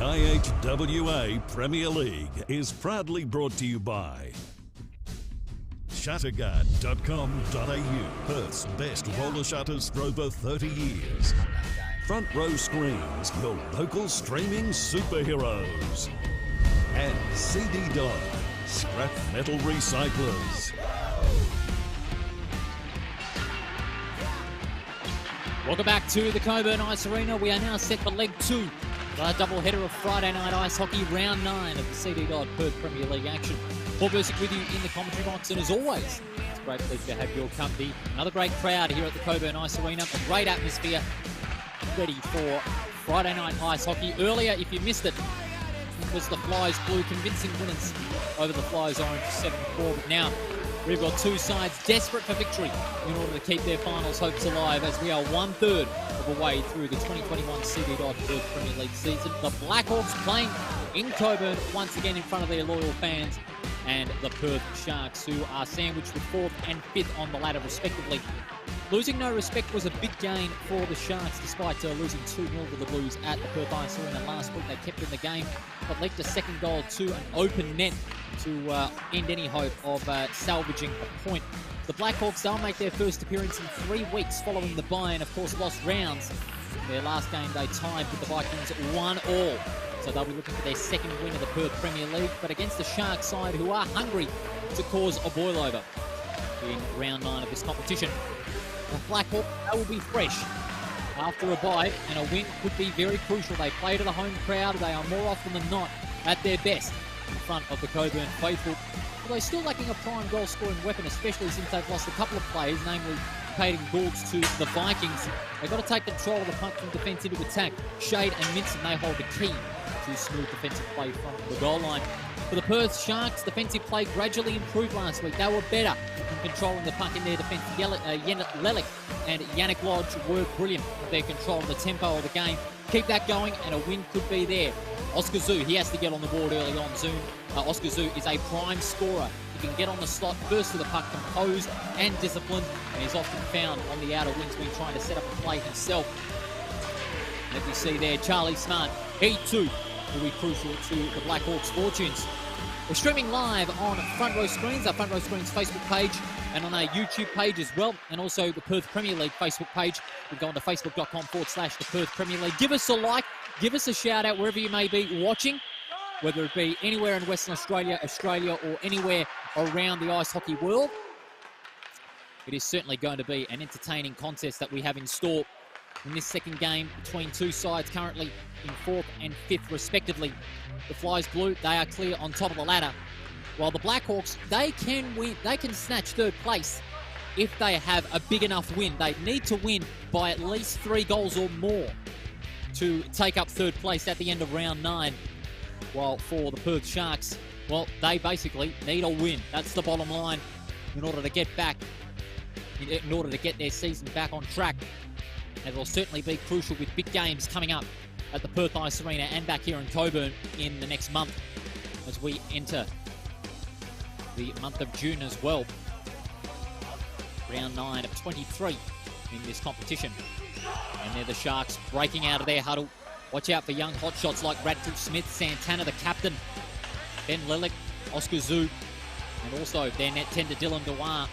IHWA Premier League is proudly brought to you by Shutterguard.com.au, Perth's best roller shutters for over 30 years. Front Row Screens, your local streaming superheroes. And CD Dog, scrap metal recyclers. Welcome back to the Coburn Ice Arena. We are now set for leg 2. A double-header of Friday night ice hockey, round 9 of the CD Dodd Perth Premier League action. Paul Bursick with you in the commentary box, and as always, it's a great pleasure to have your company. Another great crowd here at the Coburn Ice Arena, a great atmosphere, ready for Friday night ice hockey. Earlier, if you missed it, it was the Flyers blue, convincing winners over the Flyers orange 7-4, but now we've got two sides desperate for victory in order to keep their finals hopes alive, as we are 1/3 of the way through the 2021 CD Dodd Perth Premier League season. The Blackhawks playing in Coburn once again in front of their loyal fans, and the Perth Sharks, who are sandwiched with 4th and 5th on the ladder respectively. Losing no respect was a big gain for the Sharks, despite losing 2-0 to the Blues at the Perth Ice Arena last week. They kept in the game, but leaked a second goal to an open net to end any hope of salvaging a point. The Blackhawks, they'll make their first appearance in 3 weeks following the bye, and of course lost rounds. Their last game they tied with the Vikings 1-1. So they'll be looking for their second win of the Perth Premier League, but against the Sharks side, who are hungry to cause a boil-over in round 9 of this competition. The Blackhawks, they will be fresh after a bye, and a win could be very crucial. They play to the home crowd. They are more often than not at their best in front of the Coburn faithful. Although still lacking a prime goal-scoring weapon, especially since they've lost a couple of players, namely Payton Goulds to the Vikings. They've got to take control of the puck from defence into attack. Shade and Minson, they hold the key to smooth defensive play from the goal line. For the Perth Sharks, defensive play gradually improved last week. They were better in controlling the puck in their defence. Lelick and Yannick Lodge were brilliant with their control of the tempo of the game. Keep that going, and a win could be there. Oscar Zoo, he has to get on the board early on. Oscar Zoo is a prime scorer. He can get on the slot, first to the puck, composed and disciplined, and he's often found on the outer wings when trying to set up a play himself. And as you see there, Charlie Smart, he too will be crucial to the Blackhawks' fortunes. We're streaming live on Front Row Screens, our Front Row Screens Facebook page, and on our YouTube page as well, and also the Perth Premier League Facebook page. You can go on to facebook.com/the Perth Premier League. Give us a like, give us a shout out wherever you may be watching, whether it be anywhere in Western Australia, or anywhere around the ice hockey world. It is certainly going to be an entertaining contest that we have in store in this second game between two sides currently in 4th and 5th respectively. The Flyers blue, they are clear on top of the ladder, while the Blackhawks, they can win, they can snatch 3rd place if they have a big enough win. They need to win by at least 3 goals or more to take up 3rd place at the end of round 9. While for the Perth Sharks, well, they basically need a win. That's the bottom line in order to get back, in order to get their season back on track. And it will certainly be crucial with big games coming up at the Perth Ice Arena and back here in Coburn in the next month as we enter the month of June as well. Round 9 of 23 in this competition. And they're the Sharks breaking out of their huddle. Watch out for young hotshots like Radcliffe Smith, Santana, the captain, Ben Lelick, Oscar Zoo, and also their net tender Dylan Dewar.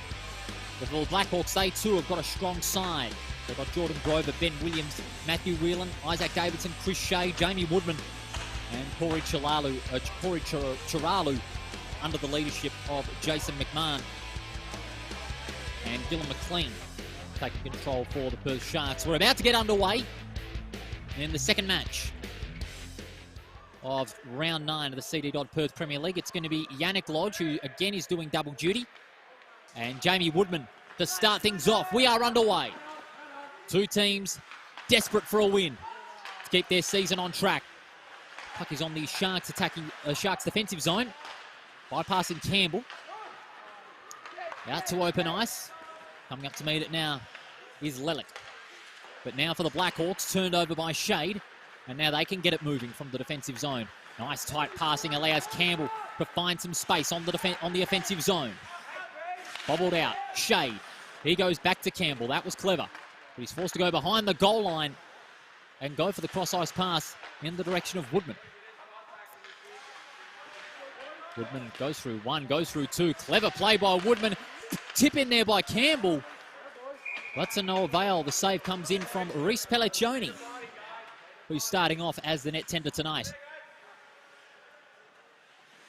The Blackhawks, they too have got a strong side. They've got Jordan Grover, Ben Williams, Matthew Whelan, Isaac Davidson, Chris Shea, Jamie Woodman, and Corey Chiralu under the leadership of Jason McMahon. And Dylan McLean taking control for the Perth Sharks. We're about to get underway in the second match of round 9 of the CD Dodd Perth Premier League. It's going to be Yannick Lodge, who again is doing double duty, and Jamie Woodman to start things off. We are underway. Two teams desperate for a win to keep their season on track. Puck is on the Sharks attacking Sharks defensive zone, bypassing Campbell. Out to open ice. Coming up to meet it now is Lelick. But now for the Blackhawks, turned over by Shade. And now they can get it moving from the defensive zone. Nice tight passing allows Campbell to find some space on the offensive zone. Bobbled out. Shade. He goes back to Campbell. That was clever. But he's forced to go behind the goal line and go for the cross-ice pass in the direction of Woodman. Woodman goes through one, goes through two. Clever play by Woodman. Tip in there by Campbell. But to no avail. The save comes in from Reece Pelliccioni, who's starting off as the net tender tonight.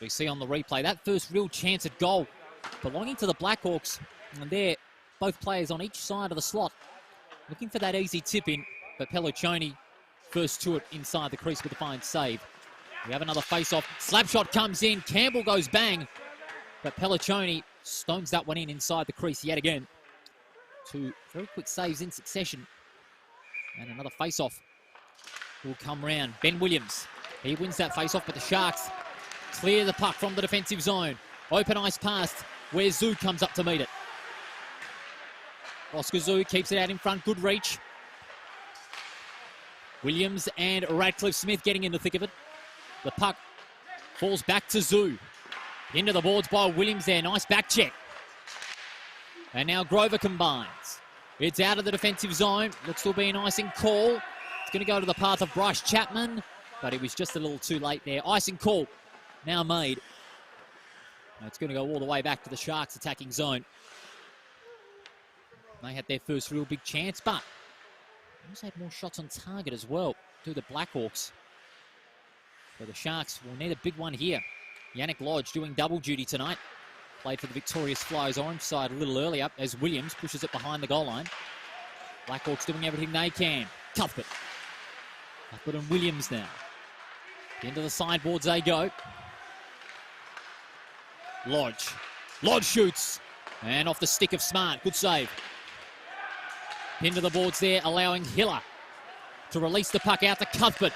We see on the replay that first real chance at goal belonging to the Blackhawks. And they're both players on each side of the slot looking for that easy tip in. But Pelliccioni first to it inside the crease with a fine save. We have another face-off. Slap shot comes in. Campbell goes bang. But Pelliccioni stones that one in inside the crease yet again. Two very quick saves in succession. And another face-off will come round. Ben Williams, he wins that face-off, but the Sharks clear the puck from the defensive zone. Open ice pass where Zoo comes up to meet it. Oscar Zoo keeps it out in front. Good reach. Williams and Radcliffe Smith getting in the thick of it. The puck falls back to Zoo. Into the boards by Williams there. Nice back check. And now Grover combines. It's out of the defensive zone. Looks to be an icing call. It's going to go to the path of Bryce Chapman, but it was just a little too late there. Icing call now made. And it's going to go all the way back to the Sharks attacking zone. They had their first real big chance, but they also had more shots on target as well to the Blackhawks. So the Sharks will need a big one here. Yannick Lodge doing double duty tonight. Played for the victorious Flyers orange side a little earlier as Williams pushes it behind the goal line. Blackhawks doing everything they can. Cuthbert and Williams now. Into the sideboards they go. Lodge shoots. And off the stick of Smart. Good save. Into the boards there, allowing Hiller to release the puck out to Cuthbert.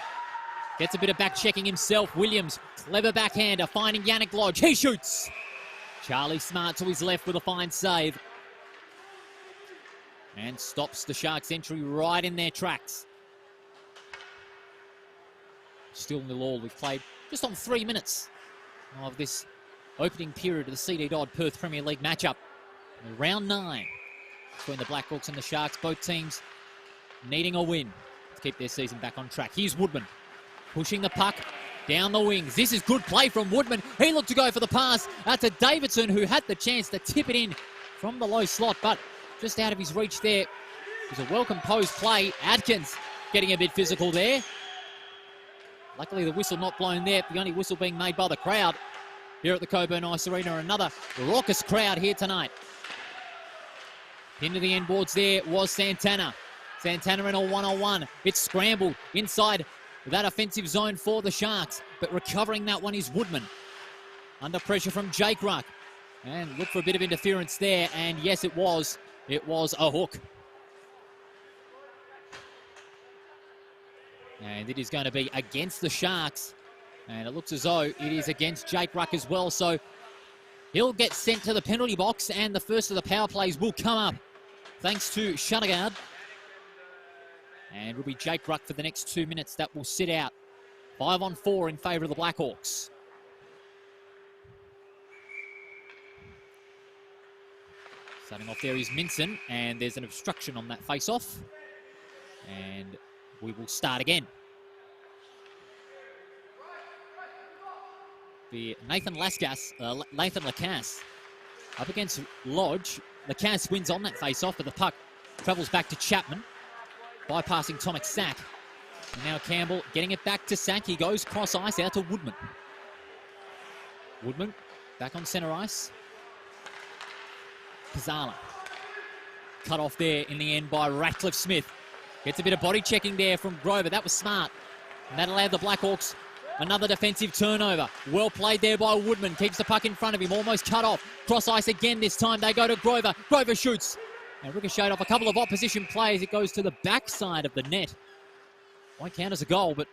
Gets a bit of back checking himself. Williams, clever backhander, finding Yannick Lodge. He shoots. Charlie Smart to his left with a fine save. And stops the Sharks' entry right in their tracks. Still 0-0. We've played just on 3 minutes of this opening period of the CD Dodd Perth Premier League matchup. Round 9 between the Blackhawks and the Sharks. Both teams needing a win to keep their season back on track. Here's Woodman pushing the puck down the wings. This is good play from Woodman. He looked to go for the pass to Davidson, who had the chance to tip it in from the low slot, but just out of his reach there. It was a well-composed play. Adkins getting a bit physical there. Luckily, the whistle not blown there. The only whistle being made by the crowd here at the Coburn Ice Arena. Another raucous crowd here tonight. Into the end boards there was Santana. Santana in a one-on-one. It's scrambled inside that offensive zone for the Sharks. But recovering that one is Woodman. Under pressure from Jake Ruck. And look for a bit of interference there. And yes, it was. It was a hook. And it is going to be against the Sharks. And it looks as though it is against Jake Ruck as well. So he'll get sent to the penalty box. And the first of the power plays will come up, thanks to Shutterguard. And it'll be Jake Ruck for the next 2 minutes. That will sit out. 5-on-4 in favour of the Blackhawks. Starting off there is Minson. And there's an obstruction on that face-off. And we will start again. Be Nathan Lacasse up against Lodge. Lacasse wins on that face-off, but the puck travels back to Chapman, bypassing Tomek Sack. And now Campbell getting it back to Sack. He goes cross ice out to Woodman. Woodman back on centre ice. Kazala cut off there in the end by Ratcliffe Smith. Gets a bit of body checking there from Grover. That was smart. And that allowed the Blackhawks another defensive turnover. Well played there by Woodman. Keeps the puck in front of him. Almost cut off. Cross ice again this time. They go to Grover. Grover shoots. And ricocheted off a couple of opposition players. It goes to the backside of the net. Won't count as a goal, but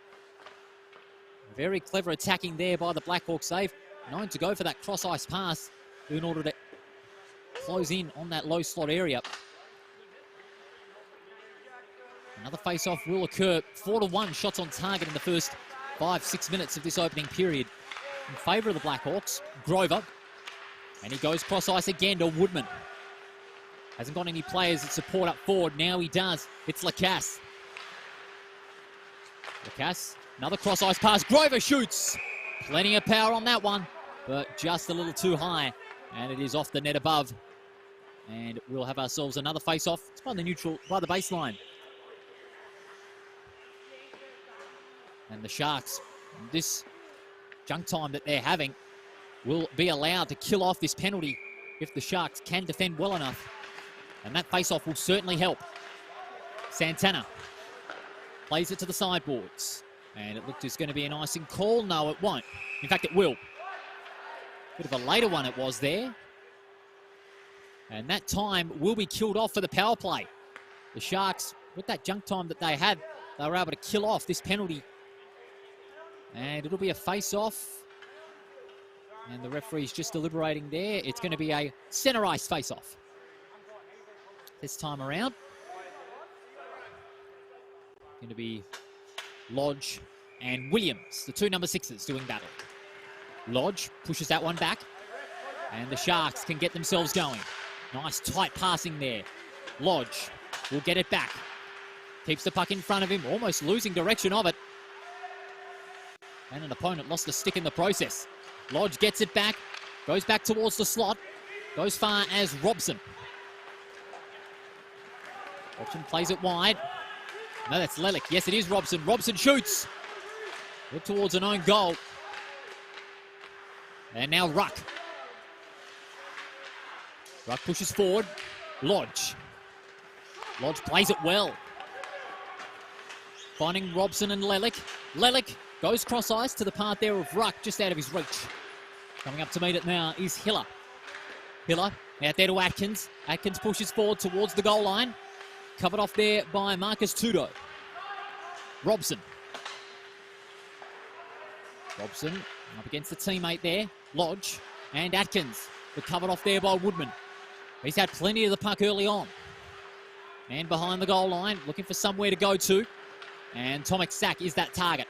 very clever attacking there by the Blackhawks. Save. Known to go for that cross ice pass in order to close in on that low slot area. Another face-off will occur. 4-1 shots on target in the first 5-6 minutes of this opening period in favour of the Blackhawks. Grover. And he goes cross ice again to Woodman. Hasn't got any players that support up forward. Now he does. It's Lacasse. Lacasse. Another cross ice pass. Grover shoots. Plenty of power on that one. but just a little too high. And it is off the net above. And we'll have ourselves another face-off. It's by the baseline. And the Sharks, this junk time that they're having, will be allowed to kill off this penalty if the Sharks can defend well enough. And that face-off will certainly help. Santana plays it to the sideboards. And it looked as going to be an icing call. No, it won't. In fact, it will. Bit of a later one it was there. And that time will be killed off for the power play. The Sharks, with that junk time that they had, they were able to kill off this penalty. And it'll be a face-off. And the referee's just deliberating there. It's going to be a centre ice face-off this time around. Going to be Lodge and Williams, the two number 6s, doing battle. Lodge pushes that one back. And the Sharks can get themselves going. Nice tight passing there. Lodge will get it back. Keeps the puck in front of him, almost losing direction of it. And an opponent lost a stick in the process. Lodge gets it back, goes back towards the slot, goes far as Robson. Robson plays it wide. No, that's Lelick. Yes, it is Robson. Robson shoots. Look towards an own goal. And now Ruck. Ruck pushes forward. Lodge. Lodge plays it well. Finding Robson and Lelick. Lelick goes cross ice to the part there of Ruck, just out of his reach. Coming up to meet it now is Hiller. Hiller out there to Atkins. Atkins pushes forward towards the goal line. Covered off there by Marcus Tudo. Robson. Robson up against the teammate there. Lodge and Atkins. But covered off there by Woodman. He's had plenty of the puck early on. And behind the goal line, looking for somewhere to go to. And Tomek Sack is that target.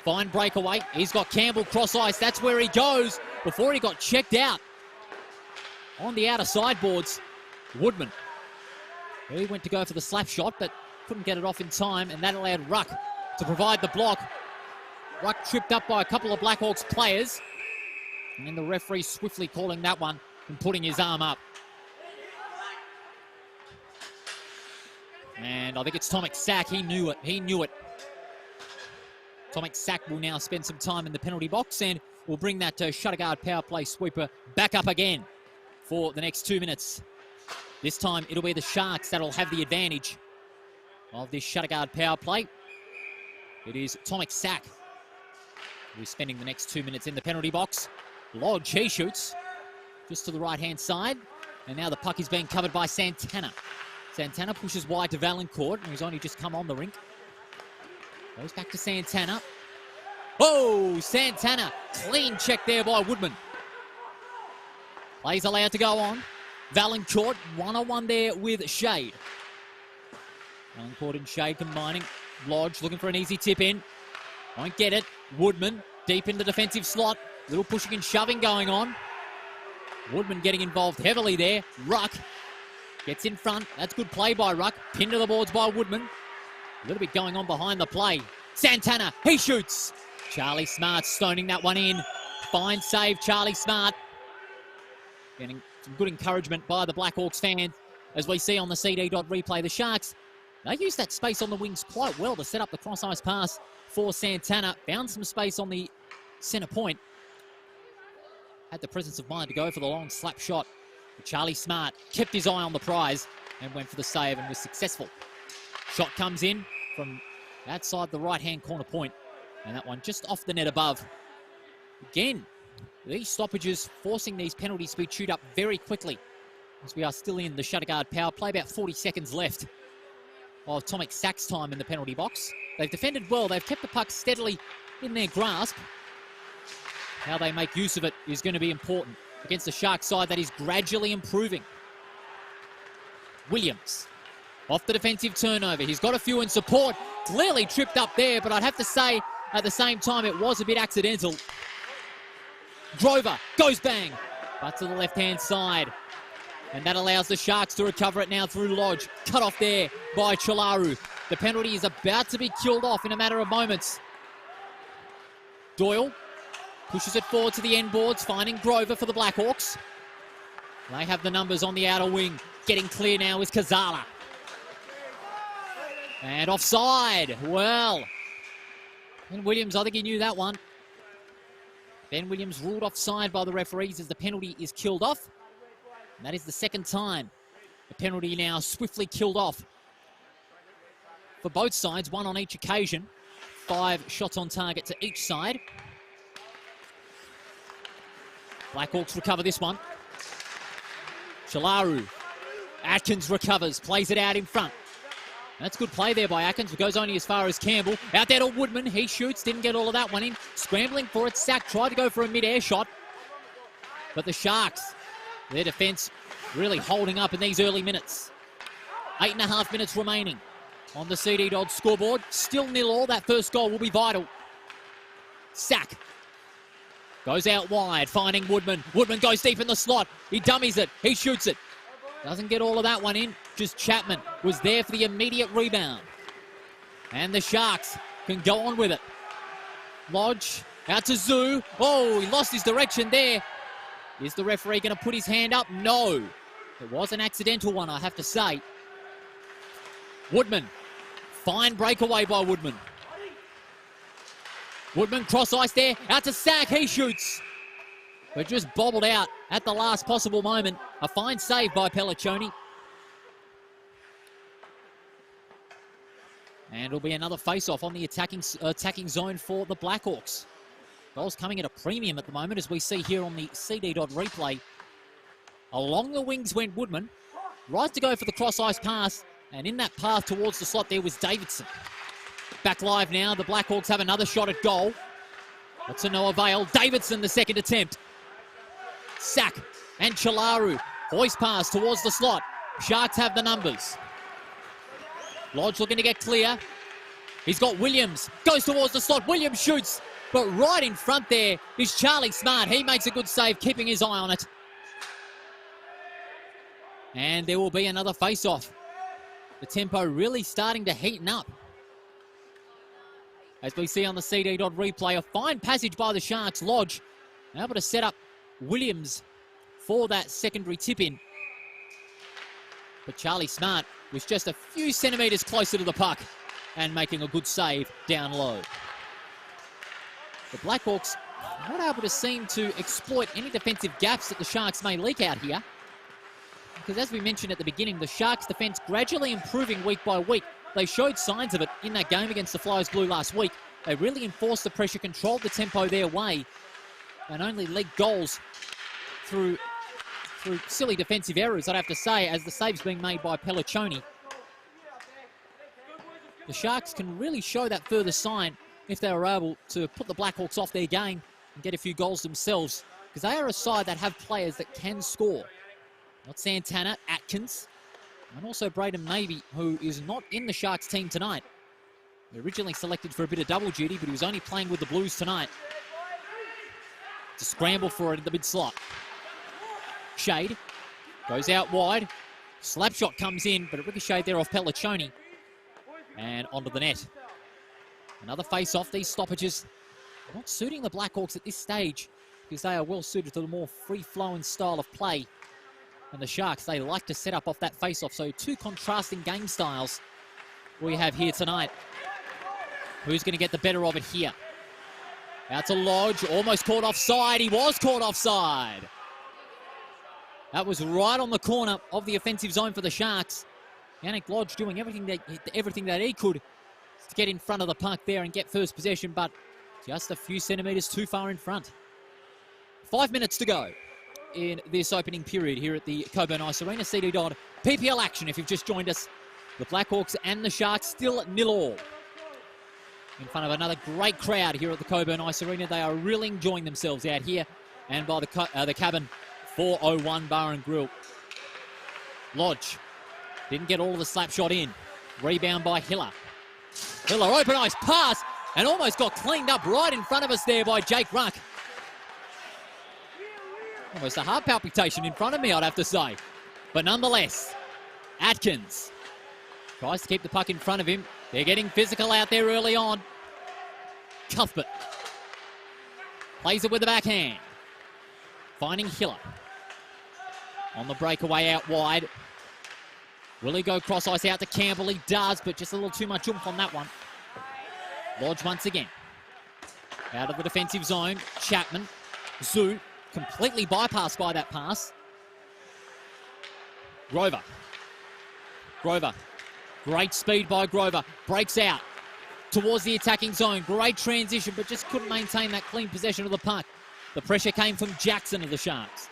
Fine breakaway. He's got Campbell cross ice. That's where he goes before he got checked out. On the outer sideboards, Woodman. He went to go for the slap shot, but couldn't get it off in time, and that allowed Ruck to provide the block. Ruck tripped up by a couple of Blackhawks players. And then the referee swiftly calling that one and putting his arm up. And I think it's Tomek Sack. He knew it. He knew it. Tomek Sack will now spend some time in the penalty box and will bring that Shutterguard power play sweeper back up again for the next 2 minutes. This time it'll be the Sharks that'll have the advantage of this Shutterguard power play. It is Tomek Sack who's spending the next 2 minutes in the penalty box. Lodge, he shoots just to the right-hand side. And now the puck is being covered by Santana. Santana pushes wide to Valancourt, and he's only just come on the rink. Goes back to Santana. Oh, Santana. Clean check there by Woodman. Plays allowed to go on. Valancourt, one-on-one there with Shade. Valancourt and Shade combining. Lodge looking for an easy tip in. Won't get it. Woodman deep in the defensive slot. Little pushing and shoving going on. Woodman getting involved heavily there. Ruck gets in front. That's good play by Ruck. Pinned to the boards by Woodman. A little bit going on behind the play. Santana, he shoots. Charlie Smart stoning that one in. Fine save, Charlie Smart. Getting some good encouragement by the Blackhawks fans. As we see on the CD replay, the Sharks, they used that space on the wings quite well to set up the cross-ice pass for Santana. Found some space on the centre point. Had the presence of mind to go for the long slap shot. But Charlie Smart kept his eye on the prize and went for the save and was successful. Shot comes in from outside the right-hand corner point. And that one just off the net above. Again, these stoppages forcing these penalties to be chewed up very quickly. As we are still in the Shutterguard power play, about 40 seconds left of Tomek Sack's time in the penalty box. They've defended well. They've kept the puck steadily in their grasp. How they make use of it is going to be important against the Shark side that is gradually improving. Williams, off the defensive turnover. He's got a few in support. Clearly tripped up there, but I'd have to say at the same time it was a bit accidental. Grover goes bang, but to the left-hand side. And that allows the Sharks to recover it now through Lodge. Cut off there by Chalaru. The penalty is about to be killed off in a matter of moments. Doyle Pushes it forward to the end boards, finding Grover for the Blackhawks. They have the numbers on the outer wing. Getting clear now is Kazala. And offside. Well, Ben Williams, I think he knew that one. Ben Williams ruled offside by the referees as the penalty is killed off. And that is the second time the penalty now swiftly killed off for both sides, one on each occasion. 5 shots on target to each side. Blackhawks recover this one. Shalaru. Atkins recovers, plays it out in front. That's good play there by Atkins. It goes only as far as Campbell. Out there to Woodman. He shoots, didn't get all of that one in. Scrambling for it. Sack tried to go for a mid-air shot. But the Sharks, their defence really holding up in these early minutes. 8.5 minutes remaining on the CD Dodd scoreboard. Still 0-0. That first goal will be vital. Sack goes out wide, finding Woodman. Woodman goes deep in the slot. He dummies it. He shoots it. Doesn't get all of that one in. Just Chapman was there for the immediate rebound. And the Sharks can go on with it. Lodge out to Zoo. Oh, he lost his direction there. Is the referee going to put his hand up? No. It was an accidental one, I have to say. Woodman. Fine breakaway by Woodman. Woodman cross ice there. Out to Sack. He shoots. But just bobbled out at the last possible moment. A fine save by Pelliccioni. And it'll be another face-off on the attacking zone for the Blackhawks. Goals coming at a premium at the moment, as we see here on the CD Dodd replay. Along the wings went Woodman. Right to go for the cross-ice pass. And in that path towards the slot there was Davidson. Back live now. The Blackhawks have another shot at goal. That's to no avail. Davidson, the second attempt. Sack and Chalaru. Hoist pass towards the slot. Sharks have the numbers. Lodge looking to get clear. He's got Williams. Goes towards the slot. Williams shoots. But right in front there is Charlie Smart. He makes a good save, keeping his eye on it. And there will be another face-off. The tempo really starting to heaten up. As we see on the CD Dodd replay, a fine passage by the Sharks. Lodge able to set up Williams for that secondary tip-in. But Charlie Smart was just a few centimetres closer to the puck and making a good save down low. The Blackhawks not able to seem to exploit any defensive gaps that the Sharks may leak out here. Because as we mentioned at the beginning, the Sharks' defence gradually improving week by week. They showed signs of it in that game against the Flyers Blue last week. They really enforced the pressure, controlled the tempo their way, and only leaked goals through silly defensive errors, I'd have to say, as the save's being made by Pelliccioni. The Sharks can really show that further sign if they were able to put the Blackhawks off their game and get a few goals themselves, because they are a side that have players that can score. Not Santana, Atkins, and also Braden Mabey, who is not in the Sharks team tonight. He originally selected for a bit of double duty, but he was only playing with the Blues tonight. To scramble for it in the mid-slot. Shade goes out wide. Slap shot comes in, but it ricocheted there off Pelliccioni. And onto the net. Another face-off. These stoppages not suiting the Blackhawks at this stage, because they are well suited to the more free-flowing style of play. And the Sharks, they like to set up off that face-off. So two contrasting game styles we have here tonight. Who's going to get the better of it here? Out to Lodge, almost caught offside. He was caught offside. That was right on the corner of the offensive zone for the Sharks. Yannick Lodge doing everything that he could to get in front of the puck there and get first possession, but just a few centimetres too far in front. 5 minutes to go in this opening period here at the Coburn Ice Arena. CD Dodd PPL action if you've just joined us. The Blackhawks and the Sharks still at 0-0. In front of another great crowd here at the Coburn Ice Arena. They are really enjoying themselves out here and by the cabin 401 Bar and Grill. Lodge didn't get all of the slap shot in. Rebound by Hiller. Hiller, open ice pass, and almost got cleaned up right in front of us there by Jake Ruck. Almost a heart palpitation in front of me, I'd have to say. But nonetheless, Atkins tries to keep the puck in front of him. They're getting physical out there early on. Cuthbert Plays it with the backhand. Finding Hiller. On the breakaway out wide. Will he go cross ice out to Campbell? He does, but just a little too much oomph on that one. Lodge once again. Out of the defensive zone. Chapman. Zoo. Completely bypassed by that pass. Grover. Great speed by Grover. Breaks out towards the attacking zone. Great transition, but just couldn't maintain that clean possession of the puck. The pressure came from Jackson of the Sharks.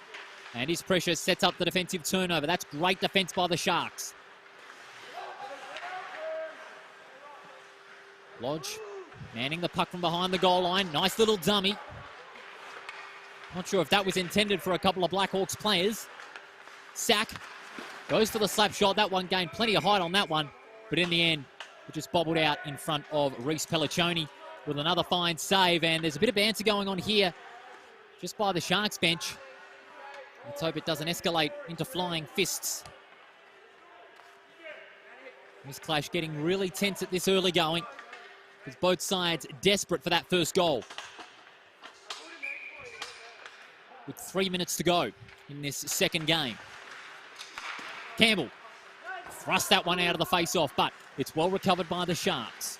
And his pressure sets up the defensive turnover. That's great defense by the Sharks. Lodge manning the puck from behind the goal line. Nice little dummy. Not sure if that was intended for a couple of Blackhawks players. Sack goes for the slap shot. That one gained plenty of height on that one. But in the end, it just bobbled out in front of Reece Pelliccioni with another fine save. And there's a bit of banter going on here just by the Sharks bench. Let's hope it doesn't escalate into flying fists. This clash getting really tense at this early going, because both sides desperate for that first goal. With 3 minutes to go in this second game. Campbell thrust that one out of the face-off, but it's well recovered by the Sharks.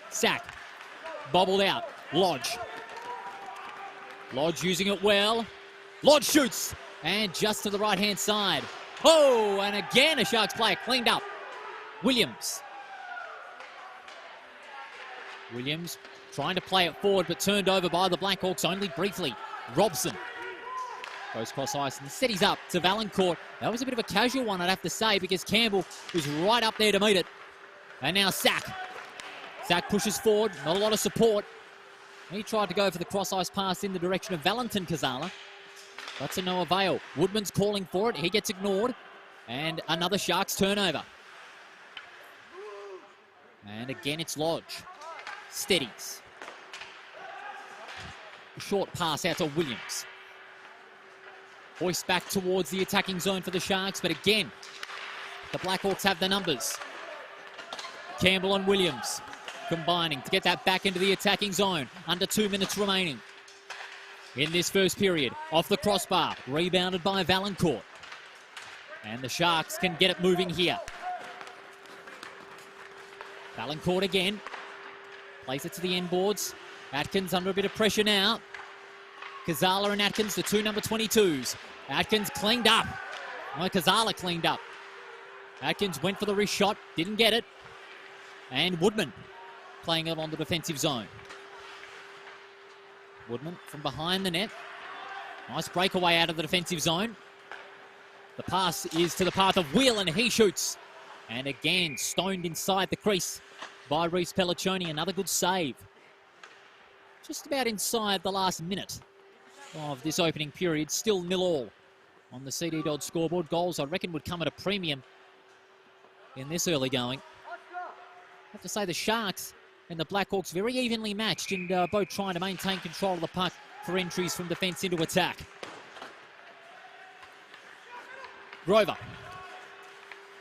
Sack. Bobbled out. Lodge using it well. Lodge shoots. And just to the right-hand side. Oh, and again a Sharks player cleaned up. Williams trying to play it forward, but turned over by the Blackhawks only briefly. Robson goes cross ice and set he's up to Valancourt. That was a bit of a casual one, I'd have to say, because Campbell was right up there to meet it. And now Sack pushes forward, not a lot of support. He tried to go for the cross ice pass in the direction of Valentin Kazala. But to no avail. Woodman's calling for it. He gets ignored. And another Sharks turnover. And again it's Lodge. Steadies. Short pass out to Williams. Hoist back towards the attacking zone for the Sharks, but again, the Blackhawks have the numbers. Campbell and Williams combining to get that back into the attacking zone. Under 2 minutes remaining in this first period. Off the crossbar, rebounded by Valancourt. And the Sharks can get it moving here. Valancourt again. Plays it to the end boards. Atkins under a bit of pressure now. Kazala and Atkins, the two number 22s. Atkins cleaned up. Well, Kazala cleaned up. Atkins went for the wrist shot, didn't get it. And Woodman playing it on the defensive zone. Woodman from behind the net. Nice breakaway out of the defensive zone. The pass is to the path of Wheel, and he shoots. And again, stoned inside the crease by Reece Pelliccioni. Another good save. Just about inside the last minute of this opening period. Still 0-0 on the CD Dodd scoreboard. Goals, I reckon, would come at a premium in this early going. I have to say the Sharks and the Blackhawks very evenly matched, and both trying to maintain control of the puck for entries from defence into attack. Grover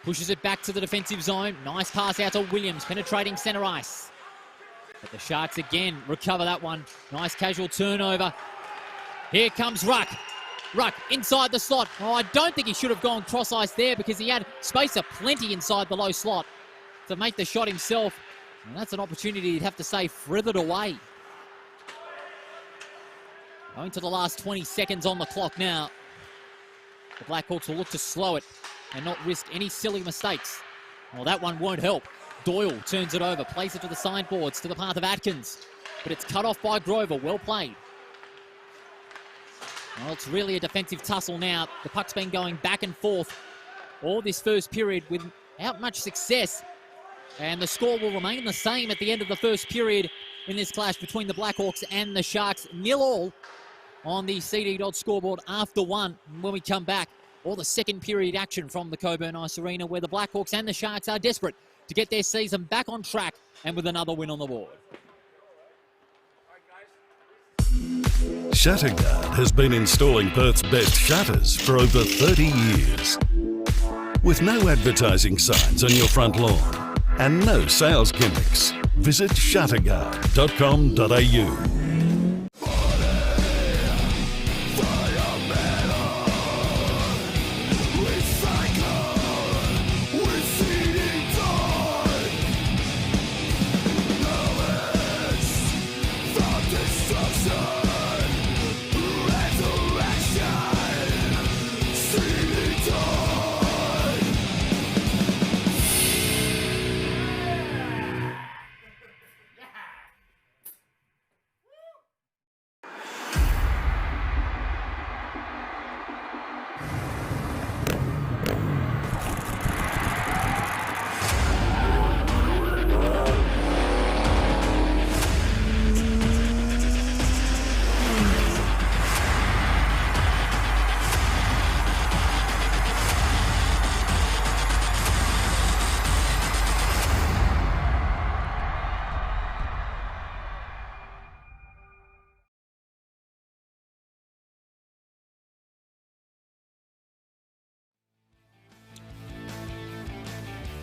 pushes it back to the defensive zone. Nice pass out to Williams, penetrating centre ice. But the Sharks again recover that one. Nice casual turnover. Here comes Ruck. Ruck inside the slot. Oh, I don't think he should have gone cross ice there, because he had space aplenty inside the low slot to make the shot himself. And that's an opportunity, you'd have to say, frithered away. Going to the last 20 seconds on the clock now. The Blackhawks will look to slow it and not risk any silly mistakes. Well, that one won't help. Doyle turns it over, plays it to the sideboards, to the path of Atkins. But it's cut off by Grover. Well played. Well, it's really a defensive tussle now. The puck's been going back and forth all this first period without much success. And the score will remain the same at the end of the first period in this clash between the Blackhawks and the Sharks. 0-0 on the CD Dodd scoreboard after one. When we come back, all the second period action from the Coburn Ice Arena, where the Blackhawks and the Sharks are desperate to get their season back on track and with another win on the board. Shutterguard has been installing Perth's best shutters for over 30 years. With no advertising signs on your front lawn and no sales gimmicks, visit shatterguard.com.au.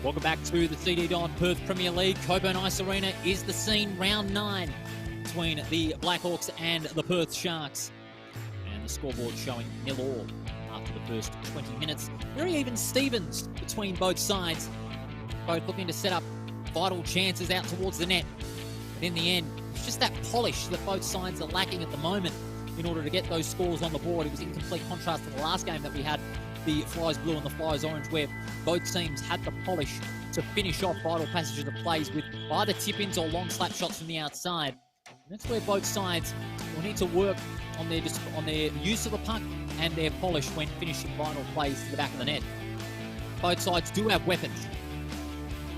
Welcome back to the CD Don Perth Premier League. Cockburn Ice Arena is the scene, round 9 between the Blackhawks and the Perth Sharks. And the scoreboard showing 0-0 after the first 20 minutes. Very even Stevens between both sides, both looking to set up vital chances out towards the net. But in the end, it's just that polish that both sides are lacking at the moment in order to get those scores on the board. It was in complete contrast to the last game that we had, the Flyers blue and the Flyers orange, where both teams had the polish to finish off vital passages of plays with either tip-ins or long slap shots from the outside. And that's where both sides will need to work on their use of the puck and their polish when finishing vital plays to the back of the net. Both sides do have weapons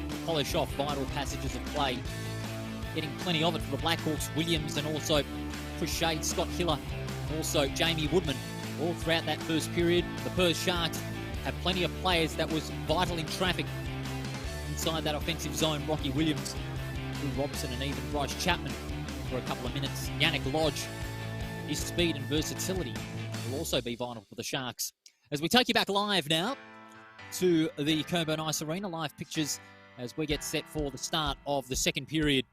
to polish off vital passages of play. Getting plenty of it for the Blackhawks, Williams, and also Chris Shade, Scott Hiller, and also Jamie Woodman. All throughout that first period, the Perth Sharks had plenty of players that was vital in traffic inside that offensive zone. Rocky Williams, Drew Robson, and even Bryce Chapman for a couple of minutes. Yannick Lodge, his speed and versatility will also be vital for the Sharks. As we take you back live now to the Cockburn Ice Arena, live pictures as we get set for the start of the second period.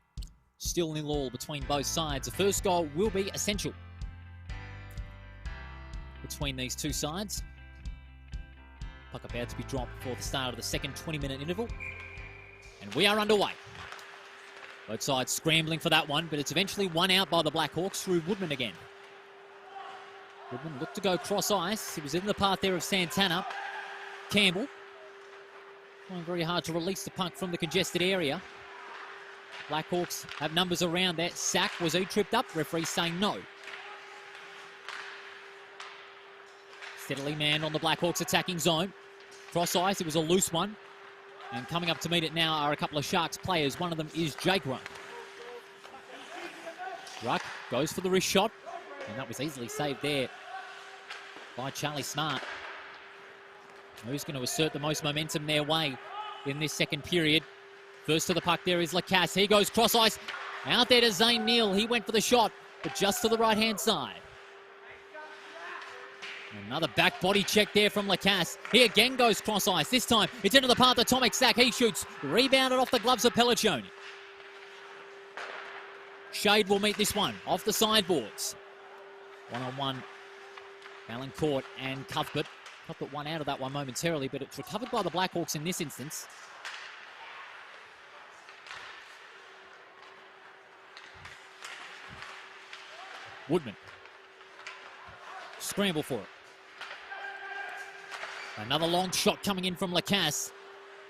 Still 0-0 between both sides. The first goal will be essential between these two sides. Puck about to be dropped for the start of the second 20-minute interval. And we are underway. Both sides scrambling for that one, but it's eventually won out by the Blackhawks through Woodman again. Woodman looked to go cross ice. He was in the path there of Santana. Campbell trying very hard to release the puck from the congested area. Blackhawks have numbers around that. Sack, was he tripped up? Referee saying no. Steadily manned on the Blackhawks attacking zone. Cross ice, it was a loose one. And coming up to meet it now are a couple of Sharks players. One of them is Jake Ruck. Ruck goes for the wrist shot. And that was easily saved there by Charlie Smart. Who's going to assert the most momentum their way in this second period. First to the puck there is Lacasse. He goes cross ice. Out there to Zane Neal. He went for the shot, but just to the right-hand side. Another back body check there from Lacasse. He again goes cross ice. This time it's into the path of Tomek Sack. He shoots. Rebounded off the gloves of Pelliccioni. Shade will meet this one off the sideboards. One-on-one. Valancourt and Cuthbert. Cuthbert won out of that one momentarily, but it's recovered by the Blackhawks in this instance. Woodman. Scramble for it. Another long shot coming in from Lacasse.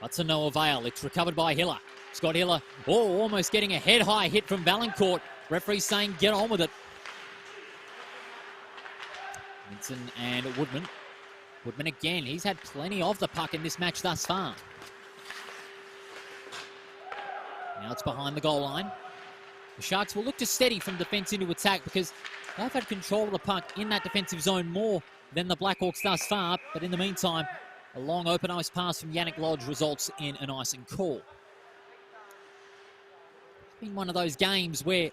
But to no avail. It's recovered by Hiller. Scott Hiller, almost getting a head-high hit from Valancourt. Referee saying get on with it. Vincent and Woodman. Woodman again. He's had plenty of the puck in this match thus far. Now it's behind the goal line. The Sharks will look to steady from defence into attack because they've had control of the puck in that defensive zone more than the Blackhawks thus far. But in the meantime, a long open ice pass from Yannick Lodge results in an icing call. It's been one of those games where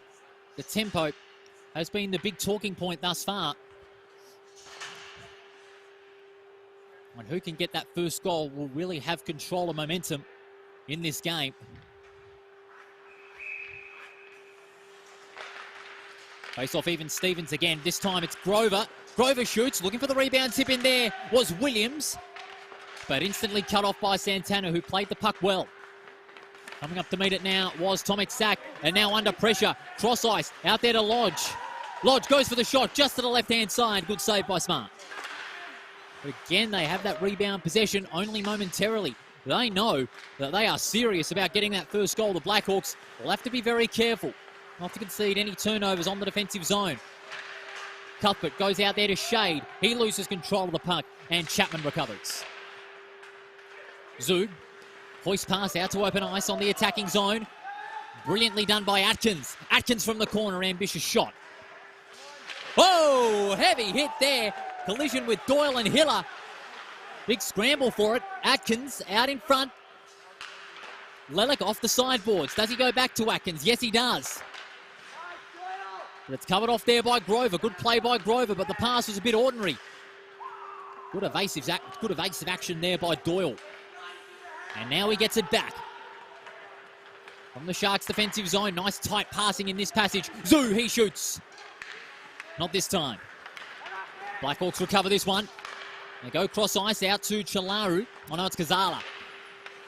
the tempo has been the big talking point thus far. And who can get that first goal will really have control of momentum in this game. Face off even Stevens again. This time it's Grover. Grover shoots, looking for the rebound. Tip in there was Williams, but instantly cut off by Santana, who played the puck well. Coming up to meet it now was Tomek Sack, and now under pressure. Cross ice, out there to Lodge. Lodge goes for the shot, just to the left-hand side. Good save by Smart. But again, they have that rebound possession only momentarily. They know that they are serious about getting that first goal. The Blackhawks will have to be very careful not to concede any turnovers on the defensive zone. Cuthbert goes out there to Shade. He loses control of the puck, and Chapman recovers. Zug, hoist pass out to open ice on the attacking zone. Brilliantly done by Atkins. Atkins from the corner, ambitious shot. Oh, heavy hit there. Collision with Doyle and Hiller. Big scramble for it. Atkins out in front. Lelick off the sideboards. Does he go back to Atkins? Yes, he does. But it's covered off there by Grover. Good play by Grover, but the pass was a bit ordinary. Good evasive action there by Doyle. And now he gets it back. From the Sharks' defensive zone. Nice tight passing in this passage. Zoo, he shoots. Not this time. Blackhawks recover this one. They go cross ice out to Chalaru. Oh no, it's Kazala.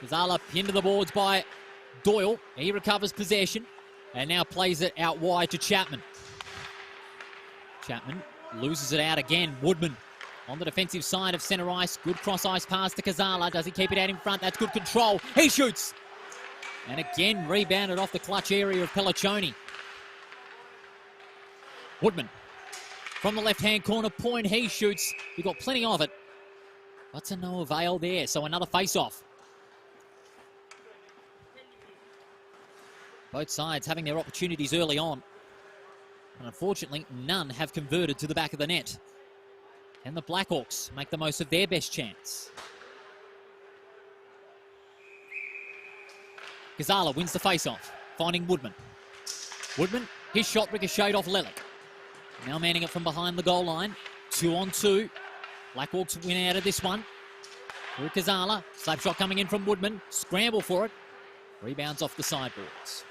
Kazala pinned to the boards by Doyle. He recovers possession and now plays it out wide to Chapman. Chapman loses it out again. Woodman on the defensive side of centre ice. Good cross ice pass to Kazala. Does he keep it out in front? That's good control. He shoots. And again rebounded off the clutch area of Pelliccioni. Woodman from the left-hand corner point. He shoots. He got plenty of it. But to no avail there. So another face-off. Both sides having their opportunities early on. And unfortunately, none have converted to the back of the net. And the Blackhawks make the most of their best chance. Gazala wins the face-off, finding Woodman. Woodman, his shot ricocheted off Lelick. Now manning it from behind the goal line. 2-on-2. Blackhawks win out of this one. Through Kazala. Slap shot coming in from Woodman. Scramble for it. Rebounds off the sideboards.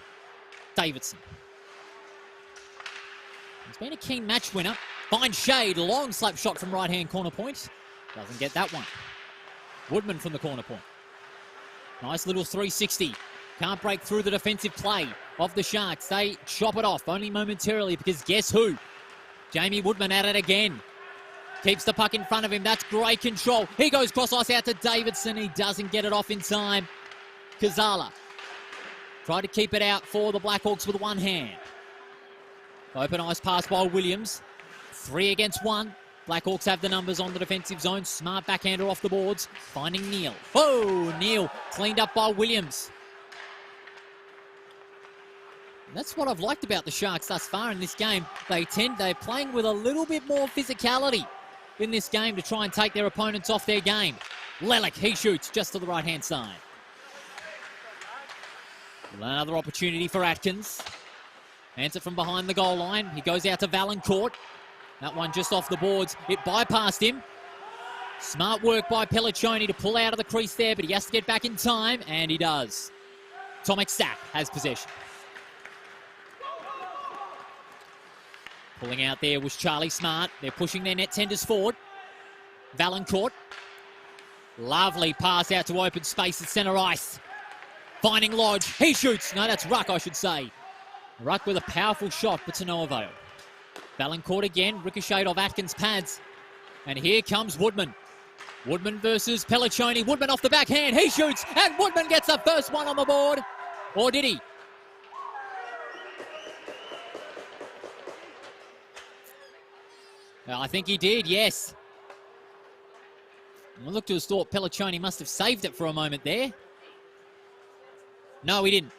Davidson. He's been a keen match winner. Finds Shade. Long slap shot from right-hand corner point. Doesn't get that one. Woodman from the corner point. Nice little 360. Can't break through the defensive play of the Sharks. They chop it off only momentarily because guess who? Jamie Woodman at it again. Keeps the puck in front of him. That's great control. He goes cross ice out to Davidson. He doesn't get it off in time. Kazala tried to keep it out for the Blackhawks with one hand. Open ice pass by Williams. 3 against 1. Blackhawks have the numbers on the defensive zone. Smart backhander off the boards. Finding Neal. Oh, Neal cleaned up by Williams. And that's what I've liked about the Sharks thus far in this game. They're playing with a little bit more physicality in this game to try and take their opponents off their game. Lelick, he shoots just to the right-hand side. Another opportunity for Atkins. Hands it from behind the goal line. He goes out to Valancourt. That one just off the boards. It bypassed him. Smart work by Pelliccioni to pull out of the crease there, but he has to get back in time, and he does. Tomek Sack has possession. Pulling out there was Charlie Smart. They're pushing their net tenders forward. Valancourt. Lovely pass out to open space at centre ice. Finding Lodge. He shoots. No, that's Ruck, I should say. Ruck with a powerful shot, but to no avail. Valancourt again. Ricocheted off Atkins' pads. And here comes Woodman. Woodman versus Pelliccioni. Woodman off the backhand. He shoots. And Woodman gets the first one on the board. Or did he? I think he did, yes. I looked to have thought Pelliccioni must have saved it for a moment there. No, he didn't.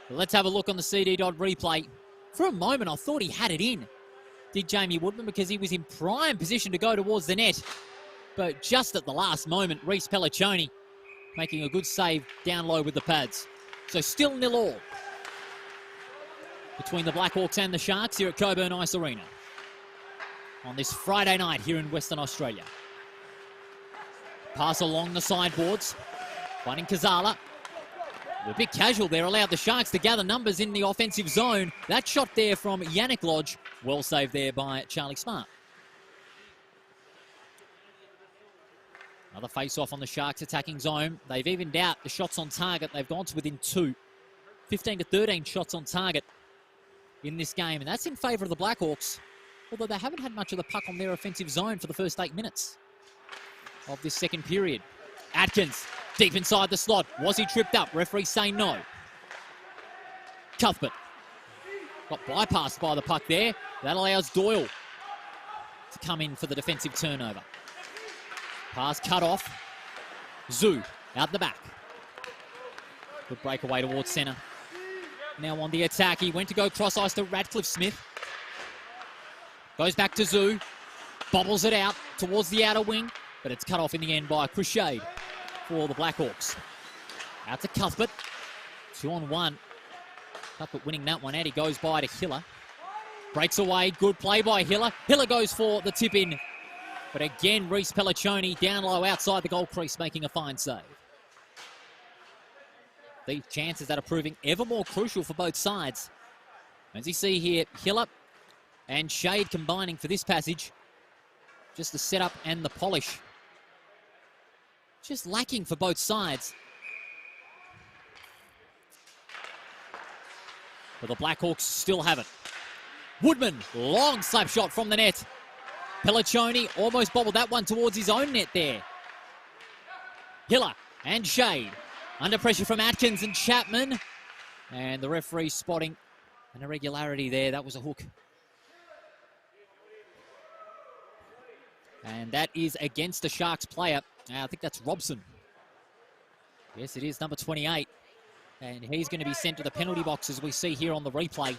But let's have a look on the CD Dodd replay. For a moment, I thought he had it in, did Jamie Woodman, because he was in prime position to go towards the net. But just at the last moment, Reece Pelliccioni making a good save down low with the pads. So still 0-0 between the Blackhawks and the Sharks here at Coburn Ice Arena on this Friday night here in Western Australia. Pass along the sideboards. Finding Kazala. A bit casual there, allowed the Sharks to gather numbers in the offensive zone. That shot there from Yannick Lodge, well saved there by Charlie Smart. Another face-off on the Sharks attacking zone. They've evened out the shots on target. They've gone to within 2. 15 to 13 shots on target in this game, and that's in favour of the Blackhawks, although they haven't had much of the puck on their offensive zone for the first 8 minutes of this second period. Atkins, deep inside the slot. Was he tripped up? Referee saying no. Cuthbert got bypassed by the puck there. That allows Doyle to come in for the defensive turnover. Pass cut off. Zoo out the back. Good breakaway towards centre. Now on the attack. He went to go cross ice to Radcliffe Smith. Goes back to Zoo. Bobbles it out towards the outer wing. But it's cut off in the end by Crusade for the Blackhawks. Out to Cuthbert. 2-on-1. Cuthbert winning that one out. He goes by to Hiller. Breaks away. Good play by Hiller. Hiller goes for the tip in. But again, Reece Pelliccioni down low outside the goal crease, making a fine save. These chances that are proving ever more crucial for both sides. As you see here, Hiller and Shade combining for this passage. Just the setup and the polish. Just lacking for both sides. But the Blackhawks still have it. Woodman, long slap shot from the net. Pelliccioni almost bobbled that one towards his own net there. Hiller and Shade. Under pressure from Atkins and Chapman. And the referee spotting an irregularity there. That was a hook. And that is against the Sharks player. I think that's Robson. Yes, it is, number 28. And he's going to be sent to the penalty box, as we see here on the replay. It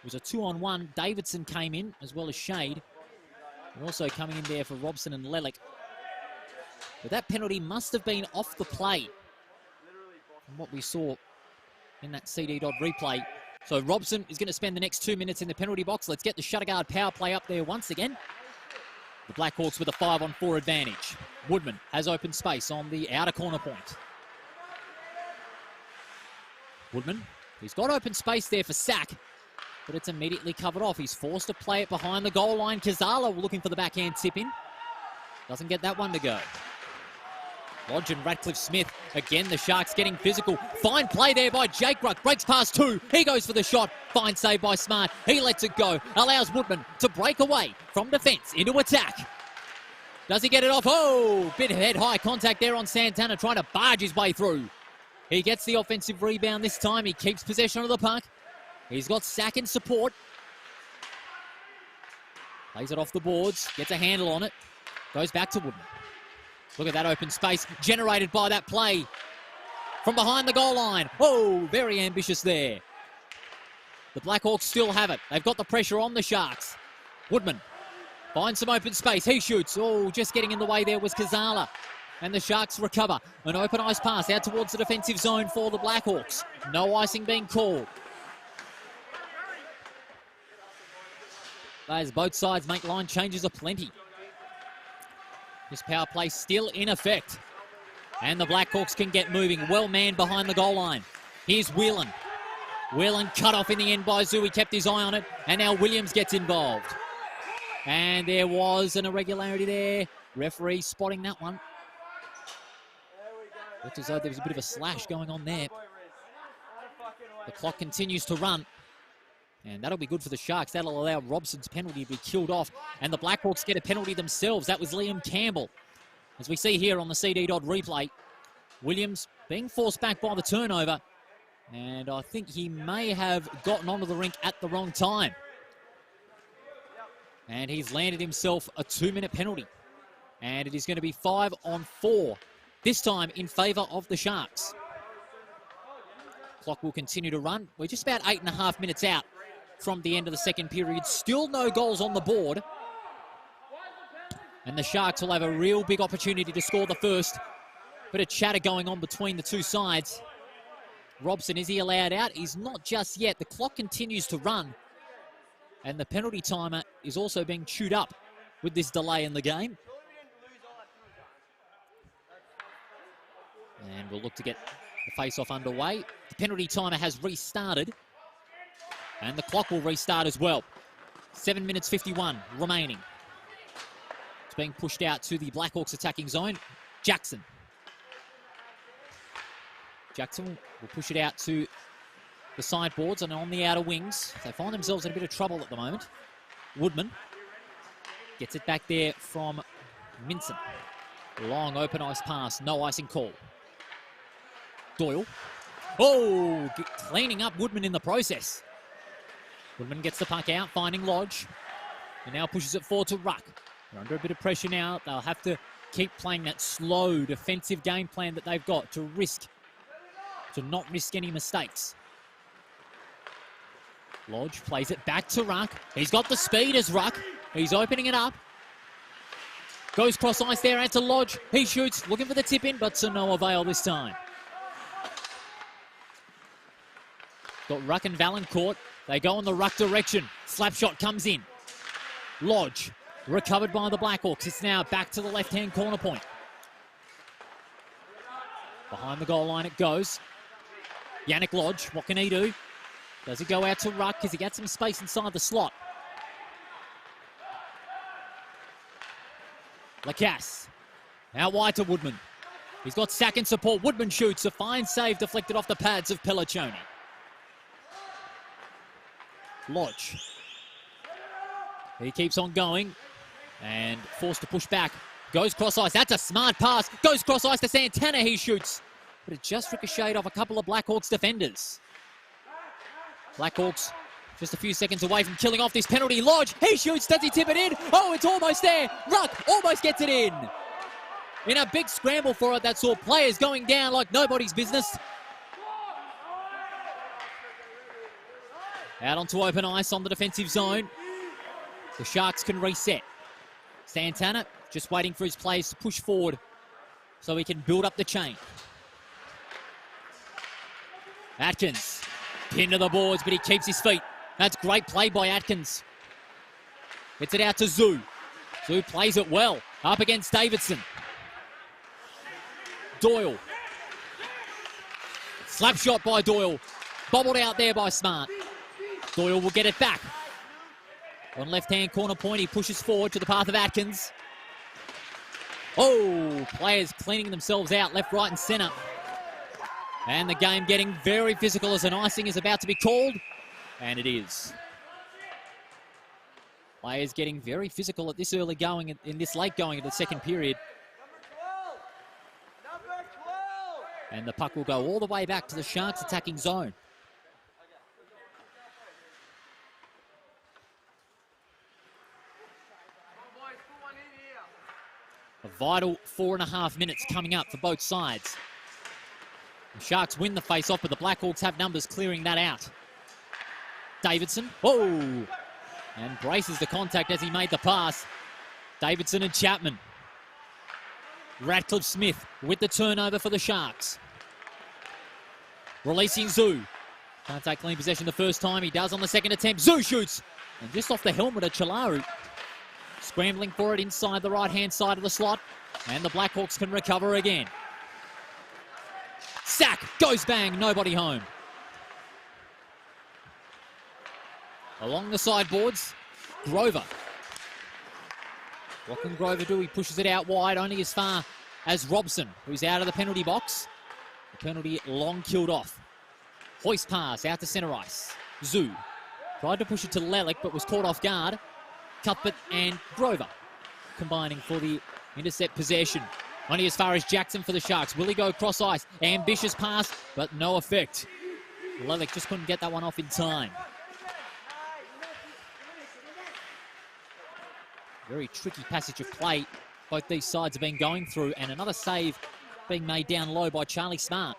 was a 2-on-1. Davidson came in, as well as Shade. And also coming in there for Robson and Lelick. But that penalty must have been off the play from what we saw in that CD Dodd replay. So Robson is going to spend the next 2 minutes in the penalty box. Let's get the Shutterguard power play up there once again. The Blackhawks with a 5-on-4 advantage. Woodman has open space on the outer corner point. Woodman, he's got open space there for Sack, but it's immediately covered off. He's forced to play it behind the goal line. Kazala looking for the backhand tip in. Doesn't get that one to go. Lodge and Radcliffe Smith. Again, the Sharks getting physical. Fine play there by Jake Ruck. Breaks past 2. He goes for the shot. Fine save by Smart. He lets it go. Allows Woodman to break away from defence into attack. Does he get it off? Oh, bit of head-high contact there on Santana, trying to barge his way through. He gets the offensive rebound this time. He keeps possession of the puck. He's got Sack in support. Plays it off the boards. Gets a handle on it. Goes back to Woodman. Look at that open space generated by that play from behind the goal line. Oh, very ambitious there. The Blackhawks still have it. They've got the pressure on the Sharks. Woodman finds some open space. He shoots. Oh, just getting in the way there was Kazala. And the Sharks recover. An open ice pass out towards the defensive zone for the Blackhawks. No icing being called. As both sides make line changes aplenty. This power play still in effect. And the Blackhawks can get moving. Well manned behind the goal line. Here's Whelan. Whelan cut off in the end by Zoo. He kept his eye on it. And now Williams gets involved. And there was an irregularity there. Referee spotting that one. Looked as though there was a bit of a slash going on there. The clock continues to run. And that'll be good for the Sharks. That'll allow Robson's penalty to be killed off. And the Blackhawks get a penalty themselves. That was Liam Campbell. As we see here on the CD Dodd replay, Williams being forced back by the turnover. And I think he may have gotten onto the rink at the wrong time. And he's landed himself a 2-minute penalty. And it is going to be 5-on-4. This time in favour of the Sharks. Clock will continue to run. We're just about 8.5 minutes out from the end of the second period. Still no goals on the board. And the Sharks will have a real big opportunity to score the first. Bit of chatter going on between the two sides. Robson, is he allowed out? He's not just yet. The clock continues to run. And the penalty timer is also being chewed up with this delay in the game. And we'll look to get The face-off underway. The penalty timer has restarted. And the clock will restart as well. 7 minutes 51 remaining. It's being pushed out to the Blackhawks attacking zone. Jackson will push it out to the sideboards and on the outer wings. They find themselves in a bit of trouble at the moment. Woodman gets it back there from Minson. Long open ice pass, no icing call. Doyle. Oh, cleaning up Woodman in the process. Woodman gets the puck out, finding Lodge. And now pushes it forward to Ruck. They're under a bit of pressure now. They'll have to keep playing that slow defensive game plan that they've got to not risk any mistakes. Lodge plays it back to Ruck. He's got the speed as Ruck. He's opening it up. Goes cross ice there out to Lodge. He shoots, looking for the tip in, but to no avail this time. Got Ruck and Valancourt. They go in the Ruck direction. Slap shot comes in. Lodge, recovered by the Blackhawks. It's now back to the left-hand corner point. Behind the goal line it goes. Yannick Lodge, what can he do? Does he go out to Ruck? Because he gets some space inside the slot. Lacasse, out wide to Woodman. He's got second support. Woodman shoots. A fine save deflected off the pads of Pelliccioni. Lodge. He keeps on going and forced to push back. Goes cross ice. That's a smart pass. Goes cross ice to Santana. He shoots. But it just ricocheted off a couple of Blackhawks defenders. Blackhawks just a few seconds away from killing off this penalty. Lodge, he shoots. Does he tip it in? Oh, it's almost there. Ruck almost gets it in. In a big scramble for it that saw players going down like nobody's business. Out onto open ice on the defensive zone. The Sharks can reset. Santana just waiting for his players to push forward so he can build up the chain. Atkins, pinned to the boards, but he keeps his feet. That's great play by Atkins. Gets it out to Zoo. Zoo plays it well. Up against Davidson. Doyle. Slap shot by Doyle. Bobbled out there by Smart. Doyle will get it back. On left-hand corner point, he pushes forward to the path of Atkins. Oh, players cleaning themselves out left, right and centre. And the game getting very physical as an icing is about to be called. And it is. Players getting very physical at this early going, in this late going of the second period. And the puck will go all the way back to the Sharks attacking zone. A vital 4.5 minutes coming up for both sides. The Sharks win the face-off, but the Blackhawks have numbers clearing that out. Davidson, oh, and braces the contact as he made the pass. Davidson and Chapman. Ratcliffe Smith with the turnover for the Sharks. Releasing Zoo. Can't take clean possession the first time. He does on the second attempt. Zoo shoots. And just off the helmet of Chalaru. Scrambling for it inside the right-hand side of the slot. And the Blackhawks can recover again. Sack. Goes bang. Nobody home. Along the sideboards. Grover. What can Grover do? He pushes it out wide, only as far as Robson, who's out of the penalty box. The penalty long killed off. Hoist pass out to centre ice. Zoo tried to push it to Lelick, but was caught off guard. Cuthbert and Grover combining for the intercept possession. Only as far as Jackson for the Sharks. Will he go cross ice? Ambitious pass, but no effect. Lelick just couldn't get that one off in time. Very tricky passage of play both these sides have been going through, and another save being made down low by Charlie Smart.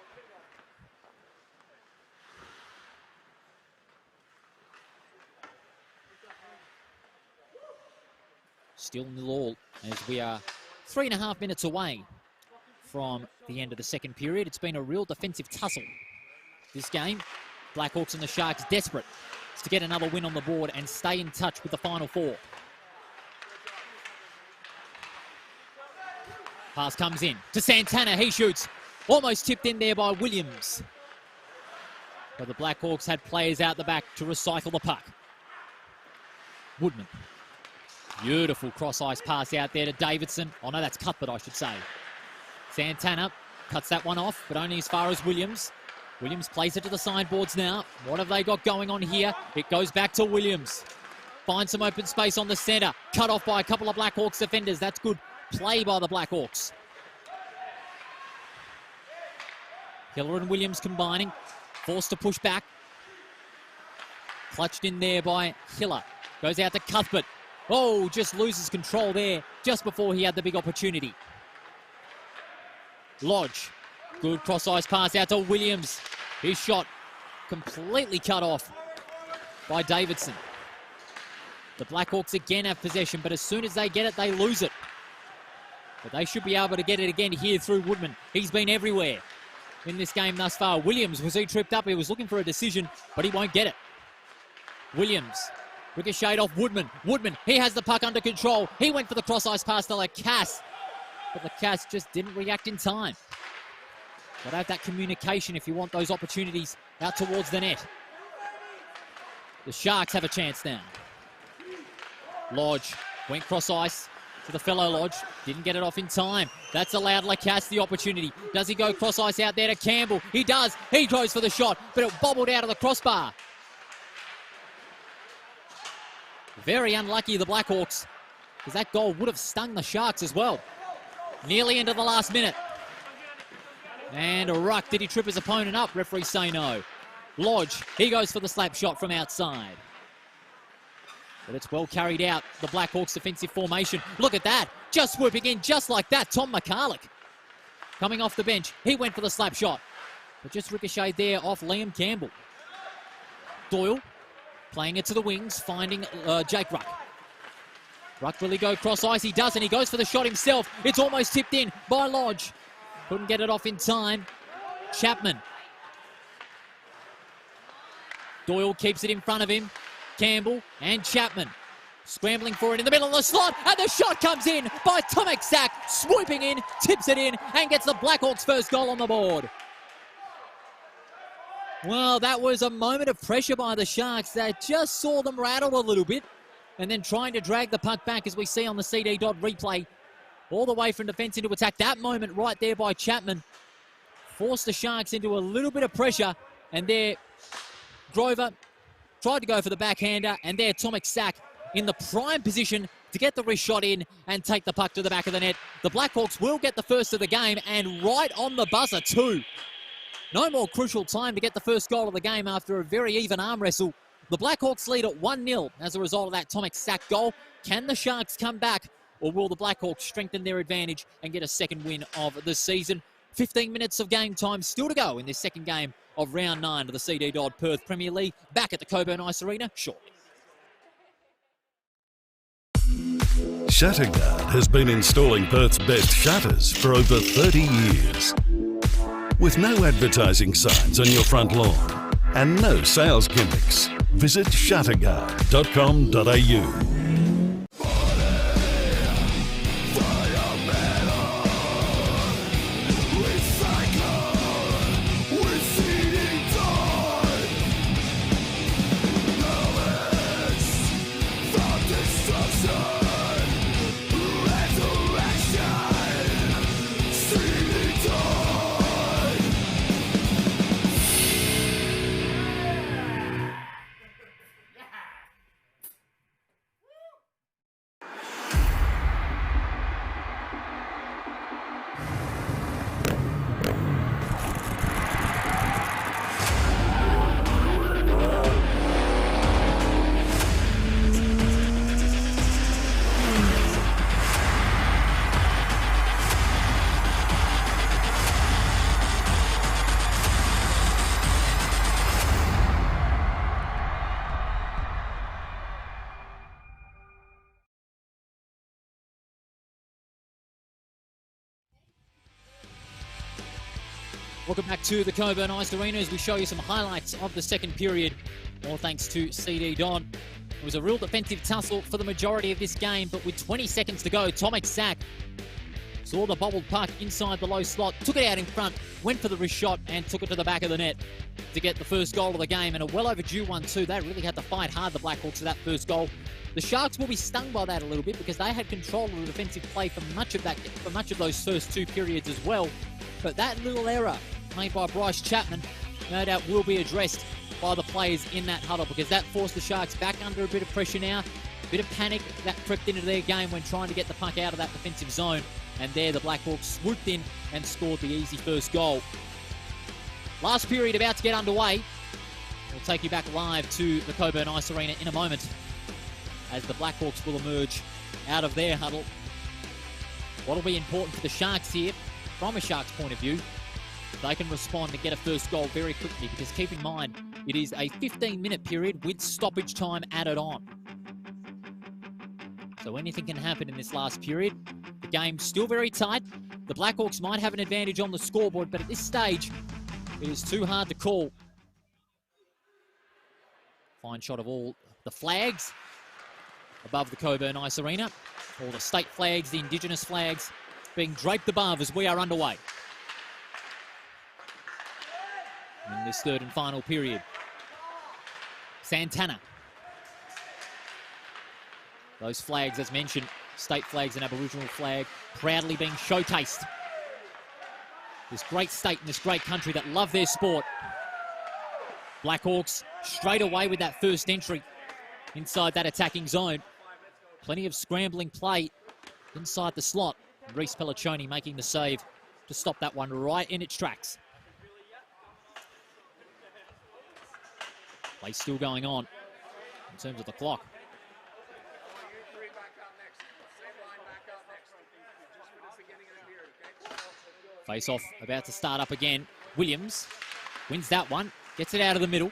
Still 0-0 as we are 3.5 minutes away from the end of the second period. It's been a real defensive tussle this game. Blackhawks and the Sharks desperate to get another win on the board and stay in touch with the Final Four. Pass comes in to Santana. He shoots. Almost tipped in there by Williams. But the Blackhawks had players out the back to recycle the puck. Woodman. Beautiful cross-ice pass out there to Davidson. Oh, no, that's Cuthbert, I should say. Santana cuts that one off, but only as far as Williams. Williams plays it to the sideboards now. What have they got going on here? It goes back to Williams. Finds some open space on the centre. Cut off by a couple of Blackhawks defenders. That's good play by the Blackhawks. Hiller and Williams combining. Forced to push back. Clutched in there by Hiller. Goes out to Cuthbert. Oh, just loses control there just before he had the big opportunity. Lodge. Good cross-ice pass out to Williams. His shot completely cut off by Davidson. The Blackhawks again have possession, but as soon as they get it, they lose it. But they should be able to get it again here through Woodman. He's been everywhere in this game thus far. Williams, was he tripped up? He was looking for a decision, but he won't get it. Williams, ricocheted off Woodman. Woodman, he has the puck under control. He went for the cross-ice pass to Lacasse, but Lacasse just didn't react in time. But have that communication if you want those opportunities out towards the net. The Sharks have a chance now. Lodge went cross-ice to the fellow Lodge. Didn't get it off in time. That's allowed Lacasse the opportunity. Does he go cross-ice out there to Campbell? He does. He goes for the shot, but it bobbled out of the crossbar. Very unlucky, the Blackhawks, because that goal would have stung the Sharks as well. Nearly into the last minute. And a ruck. Did he trip his opponent up? Referees say no. Lodge, he goes for the slap shot from outside. But it's well carried out, the Blackhawks defensive formation. Look at that. Just swooping in just like that. Tom McCarlick coming off the bench. He went for the slap shot, but just ricocheted there off Liam Campbell. Doyle playing it to the wings, finding Jake Ruck. Ruck will he go cross-ice? He doesn't. He goes for the shot himself. It's almost tipped in by Lodge. Couldn't get it off in time. Chapman. Doyle keeps it in front of him. Campbell and Chapman scrambling for it in the middle of the slot, and the shot comes in by Tomek Sack, swooping in, tips it in, and gets the Blackhawks' first goal on the board. Well, that was a moment of pressure by the Sharks that just saw them rattle a little bit, and then trying to drag the puck back, as we see on the CD Dodd replay, all the way from defence into attack. That moment right there by Chapman forced the Sharks into a little bit of pressure, and there Grover tried to go for the backhander, and there Tomek Sack in the prime position to get the wrist shot in and take the puck to the back of the net. The Blackhawks will get the first of the game, and right on the buzzer too. No more crucial time to get the first goal of the game after a very even arm wrestle. The Blackhawks lead at 1-0 as a result of that Tomek Sack goal. Can the Sharks come back, or will the Blackhawks strengthen their advantage and get a second win of the season? 15 minutes of game time still to go in this second game of round 9 of the CD Dodd Perth Premier League. Back at the Coburn Ice Arena shortly. Shutterguard has been installing Perth's best shutters for over 30 years. With no advertising signs on your front lawn and no sales gimmicks, visit shutterguard.com.au. Welcome back to the Coburn Ice Arena as we show you some highlights of the second period. All thanks to CD Dodd. It was a real defensive tussle for the majority of this game, but with 20 seconds to go, Tomek Sack saw the bobbled puck inside the low slot, took it out in front, went for the wrist shot and took it to the back of the net to get the first goal of the game, and a well overdue one too. They really had to fight hard, the Blackhawks, for that first goal. The Sharks will be stung by that a little bit because they had control of the defensive play for much of those first two periods as well. But that little error made by Bryce Chapman no doubt will be addressed by the players in that huddle, because that forced the Sharks back under a bit of pressure now. A bit of panic that crept into their game when trying to get the puck out of that defensive zone. And there the Blackhawks swooped in and scored the easy first goal. Last period about to get underway. We'll take you back live to the Coburn Ice Arena in a moment as the Blackhawks will emerge out of their huddle. What will be important for the Sharks here, from a Sharks point of view, they can respond and get a first goal very quickly, because keep in mind, it is a 15-minute period with stoppage time added on. So anything can happen in this last period. The game's still very tight. The Blackhawks might have an advantage on the scoreboard, but at this stage, it is too hard to call. Fine shot of all the flags above the Coburn Ice Arena. All the state flags, the Indigenous flags being draped above as we are underway in this third and final period. Santana. Those flags, as mentioned, state flags and Aboriginal flag, proudly being showcased. This great state and this great country that love their sport. Blackhawks straight away with that first entry inside that attacking zone. Plenty of scrambling play inside the slot. Reece Pelliccioni making the save to stop that one right in its tracks. Play still going on in terms of the clock. Face-off about to start up again. Williams wins that one. Gets it out of the middle.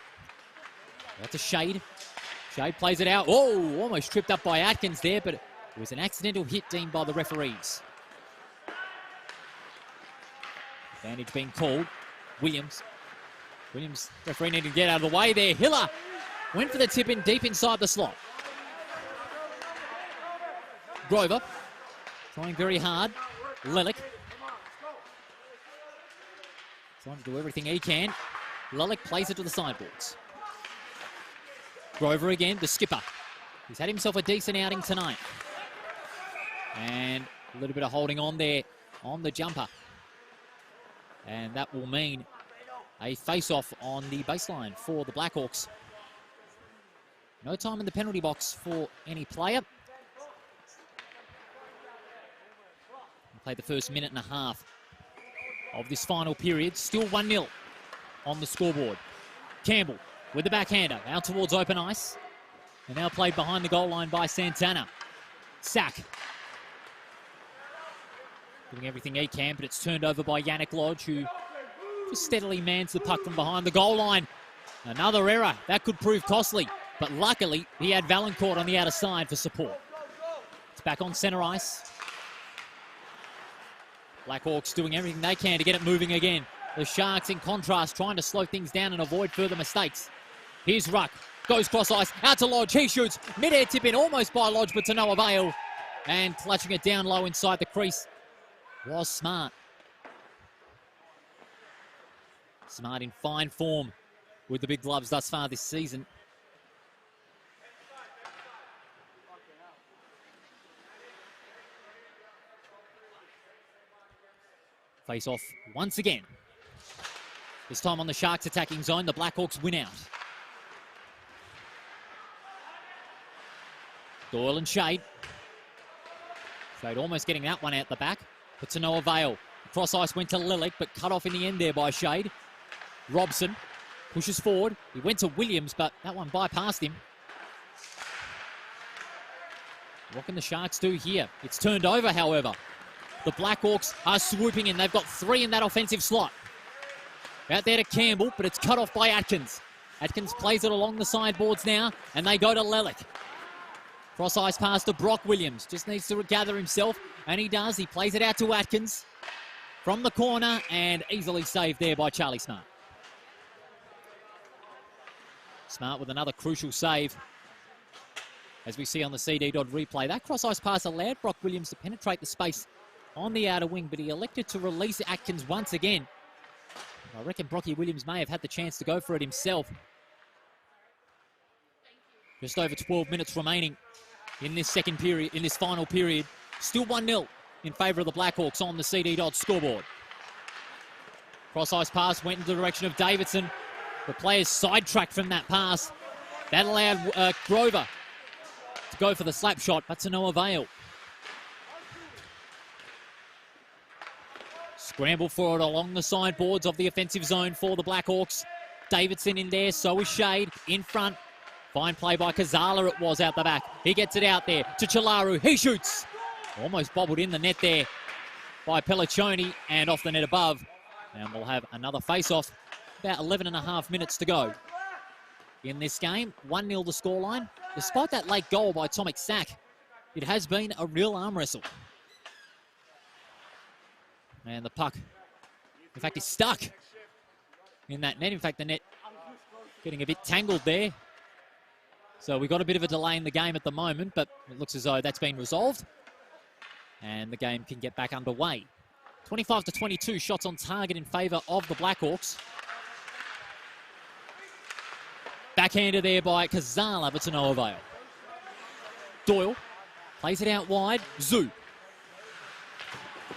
That's a Shade. Shade plays it out. Oh, almost tripped up by Atkins there, but it was an accidental hit deemed by the referees. Advantage being called. Williams, referee needed to get out of the way there. Hiller went for the tip in deep inside the slot. Grover trying very hard. Lelick trying to do everything he can. Lelick plays it to the sideboards. Grover again, the skipper. He's had himself a decent outing tonight. And a little bit of holding on there on the jumper. And that will mean a face-off on the baseline for the Blackhawks. No time in the penalty box for any player. We'll play the first minute and a half of this final period. Still 1-0 on the scoreboard. Campbell with the backhander out towards open ice. And now played behind the goal line by Santana. Sack. Doing everything he can, but it's turned over by Yannick Lodge, who just steadily mans the puck from behind the goal line. Another error. That could prove costly. But luckily, he had Valancourt on the outer side for support. It's back on centre ice. Blackhawks doing everything they can to get it moving again. The Sharks, in contrast, trying to slow things down and avoid further mistakes. Here's Ruck. Goes cross ice. Out to Lodge. He shoots. Mid-air tip in almost by Lodge, but to no avail. And clutching it down low inside the crease was Smart. Smart in fine form with the big gloves thus far this season. Face off once again. This time on the Sharks attacking zone, the Blackhawks win out. Doyle and Shade. Shade almost getting that one out the back, but to no avail. Cross ice went to Lilick, but cut off in the end there by Shade. Robson pushes forward. He went to Williams, but that one bypassed him. What can the Sharks do here? It's turned over, however. The Blackhawks are swooping in. They've got 3 in that offensive slot. Out there to Campbell, but it's cut off by Atkins. Atkins plays it along the sideboards now, and they go to Lelick. Cross ice pass to Brock Williams. Just needs to gather himself, and he does. He plays it out to Atkins from the corner, and easily saved there by Charlie Smart. Smart with another crucial save. As we see on the CD Dodd replay, that cross ice pass allowed Brock Williams to penetrate the space on the outer wing, but he elected to release Atkins once again. I reckon Brocky Williams may have had the chance to go for it himself. Just over 12 minutes remaining in this second period, in this final period. Still 1-0 in favour of the Blackhawks on the CD Dodd scoreboard. Cross-ice pass went in the direction of Davidson. The players sidetracked from that pass. That allowed Grover to go for the slap shot, but to no avail. Scramble for it along the sideboards of the offensive zone for the Blackhawks. Davidson in there, so is Shade in front. Fine play by Kazala it was out the back. He gets it out there to Chilaru. He shoots. Almost bobbled in the net there by Pelliccioni and off the net above. And we'll have another face-off. About 11 and a half minutes to go in this game. 1-0 the scoreline. Despite that late goal by Tomic Sack, it has been a real arm wrestle. And the puck, in fact, is stuck in that net. In fact, the net getting a bit tangled there. So we've got a bit of a delay in the game at the moment, but it looks as though that's been resolved. And the game can get back underway. 25-22 shots on target in favour of the Blackhawks. Backhander there by Kazala, but to no avail. Doyle plays it out wide. Zoo.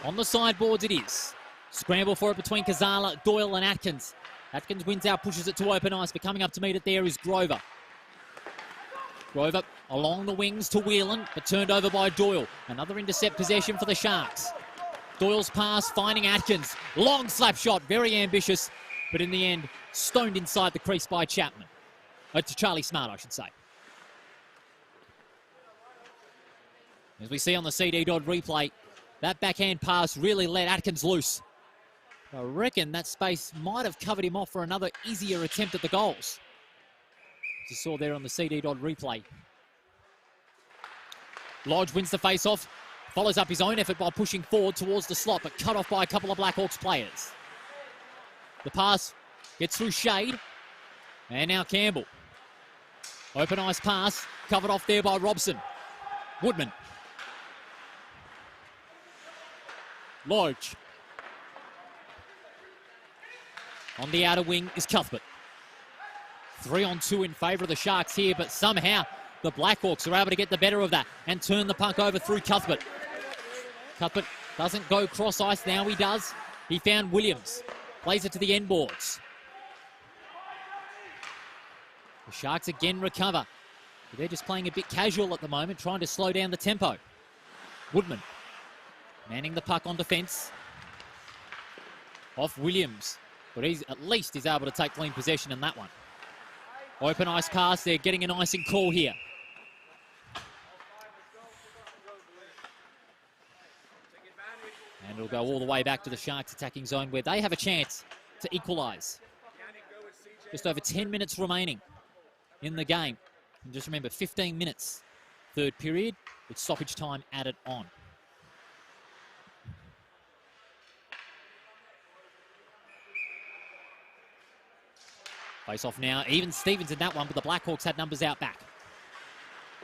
On the sideboards it is. Scramble for it between Kazala, Doyle and Atkins. Atkins wins out, pushes it to open ice, but coming up to meet it there is Grover. Grover along the wings to Whelan, but turned over by Doyle. Another intercept possession for the Sharks. Doyle's pass finding Atkins. Long slap shot, very ambitious, but in the end, stoned inside the crease by Chapman. To Charlie Smart, I should say. As we see on the CD Dodd replay, that backhand pass really let Atkins loose. I reckon that space might have covered him off for another easier attempt at the goals. As you saw there on the CD Dodd replay. Lodge wins the face-off. Follows up his own effort by pushing forward towards the slot, but cut off by a couple of Blackhawks players. The pass gets through Shade. And now Campbell. Open ice pass, covered off there by Robson. Woodman. Lodge. On the outer wing is Cuthbert. 3-on-2 in favour of the Sharks here, but somehow the Blackhawks are able to get the better of that and turn the puck over through Cuthbert. Cuthbert doesn't go cross ice, now he does. He found Williams. Plays it to the end boards. The Sharks again recover. They're just playing a bit casual at the moment, trying to slow down the tempo. Woodman manning the puck on defence. Off Williams, but he's at least is able to take clean possession in that one. Open ice pass, they're getting an icing call here. And it'll go all the way back to the Sharks attacking zone where they have a chance to equalise. Just over 10 minutes remaining in the game. And just remember, 15 minutes, third period, with stoppage time added on. Face off now. Even Stevens in that one, but the Blackhawks had numbers out back.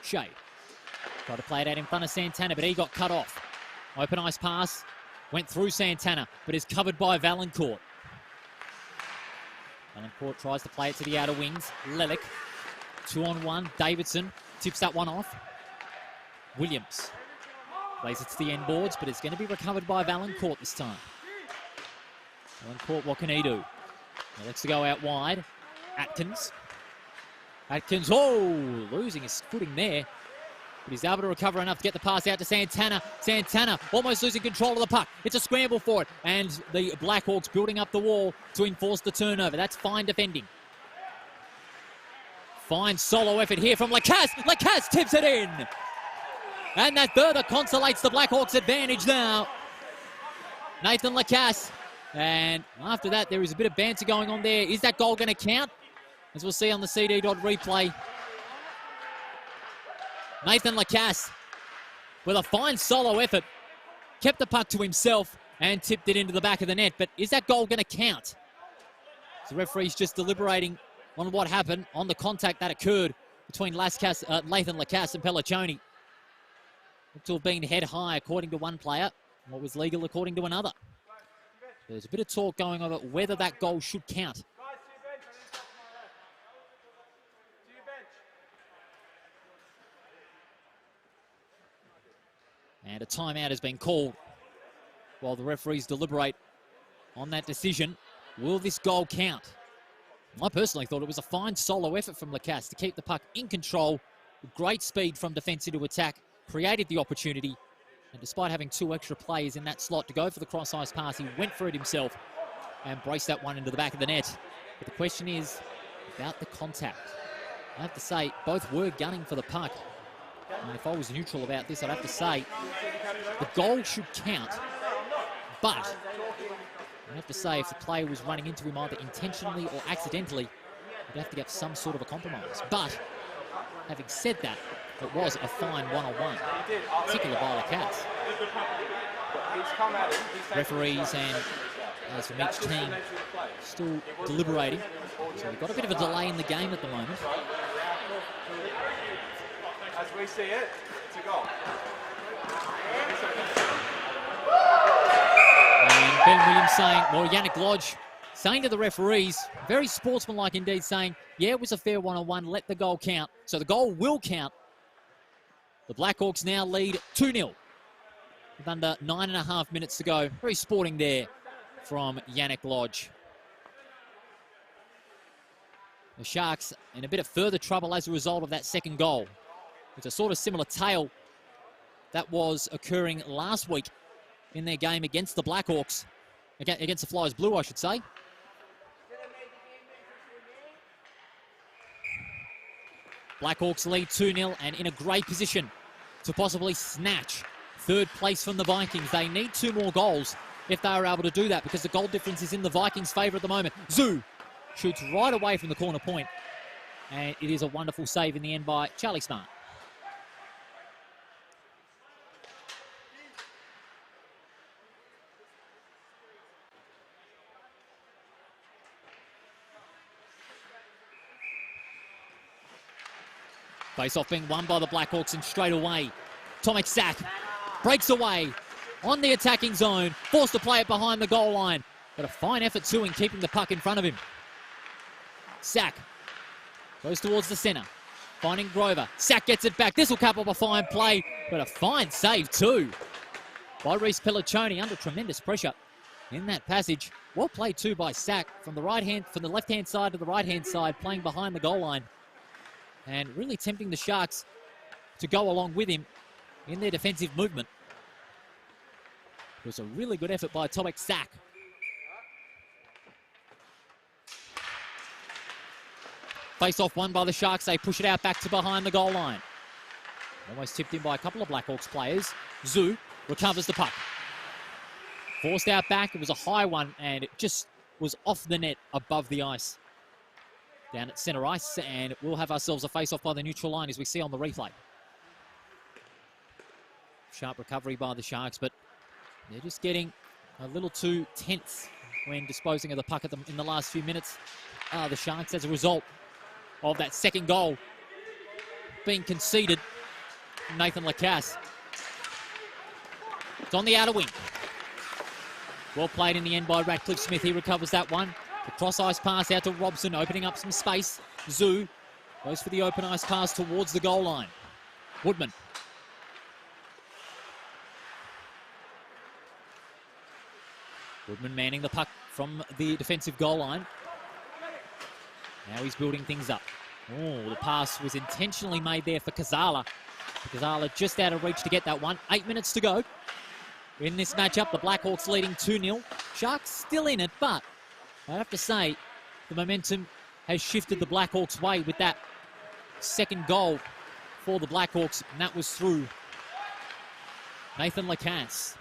Shea tried to play it out in front of Santana, but he got cut off. Open ice pass. Went through Santana, but is covered by Valancourt. Valancourt tries to play it to the outer wings. Lelick. 2-on-1. Davidson tips that one off. Williams plays it to the end boards, but it's going to be recovered by Valancourt this time. Valancourt, what can he do? He lets it go out wide. Atkins. Atkins, losing his footing there. But he's able to recover enough to get the pass out to Santana. Santana almost losing control of the puck. It's a scramble for it. And the Blackhawks building up the wall to enforce the turnover. That's fine defending. Fine solo effort here from Lacasse. Lacasse tips it in. And that further consolates the Blackhawks' advantage now. Nathan Lacasse. And after that, there is a bit of banter going on there. Is that goal going to count? As we'll see on the CD Dodd replay. Nathan Lacasse, with a fine solo effort, kept the puck to himself and tipped it into the back of the net. But is that goal going to count? So the referee's just deliberating on what happened on the contact that occurred between Nathan Lacasse and Pelliccioni. Looked to have been head high, according to one player. what was legal according to another. There's a bit of talk going over whether that goal should count. And a timeout has been called while the referees deliberate on that decision. Will this goal count? I personally thought it was a fine solo effort from Lacasse to keep the puck in control. Great speed from defence into attack, created the opportunity. And despite having 2 extra players in that slot to go for the cross-ice pass, he went for it himself and braced that one into the back of the net. But the question is about the contact. I have to say, both were gunning for the puck. And if I was neutral about this, I'd have to say the goal should count. But I have to say, if the player was running into him either intentionally or accidentally, you'd have to get some sort of a compromise. But having said that, it was a fine one-on-one, particularly by Lacasse. Referees and as from each team still deliberating. So we've got a bit of a delay in the game at the moment. As we see it, it's a goal. And Ben Williams saying, well, Yannick Lodge saying to the referees, very sportsmanlike indeed, saying, yeah, it was a fair one-on-one, let the goal count. So the goal will count. The Blackhawks now lead 2-0 with under 9.5 minutes to go. Very sporting there from Yannick Lodge. The Sharks in a bit of further trouble as a result of that second goal. It's a sort of similar tale that was occurring last week in their game against the Blackhawks, against the Flyers Blue, I should say. Blackhawks lead 2-0 and in a great position to possibly snatch third place from the Vikings. They need 2 more goals if they are able to do that, because the goal difference is in the Vikings' favour at the moment. Zoo shoots right away from the corner point, and it is a wonderful save in the end by Charlie Smart. Face-off being won by the Blackhawks, and straight away, Tomek Sak breaks away on the attacking zone, forced to play it behind the goal line. But a fine effort too in keeping the puck in front of him. Sak goes towards the centre, finding Grover. Sak gets it back. This will cap up a fine play, but a fine save too by Reece Pelliccioni under tremendous pressure in that passage. Well played too by Sak from the left-hand side to the right-hand side, playing behind the goal line, and really tempting the Sharks to go along with him in their defensive movement. It was a really good effort by Tomek Sak. Face-off won by the Sharks. They push it out back to behind the goal line. Almost tipped in by a couple of Blackhawks players. Zoo recovers the puck. Forced out back. It was a high one, and it just was off the net above the ice. Down at centre ice, and we'll have ourselves a face-off by the neutral line as we see on the replay. Sharp recovery by the Sharks, but they're just getting a little too tense when disposing of the puck at them in the last few minutes. The Sharks, as a result of that second goal being conceded, Nathan Lacasse. It's on the outer wing. Well played in the end by Ratcliffe Smith. He recovers that one. The cross-ice pass out to Robson, opening up some space. Zoo goes for the open ice pass towards the goal line. Woodman. Woodman manning the puck from the defensive goal line. Now he's building things up. Oh, the pass was intentionally made there for Kazala. Kazala just out of reach to get that one. 8 minutes to go in this matchup. The Blackhawks leading 2-0. Sharks still in it, but I have to say the momentum has shifted the Blackhawks' way with that second goal for the Blackhawks, and that was through Nathan Lacasse.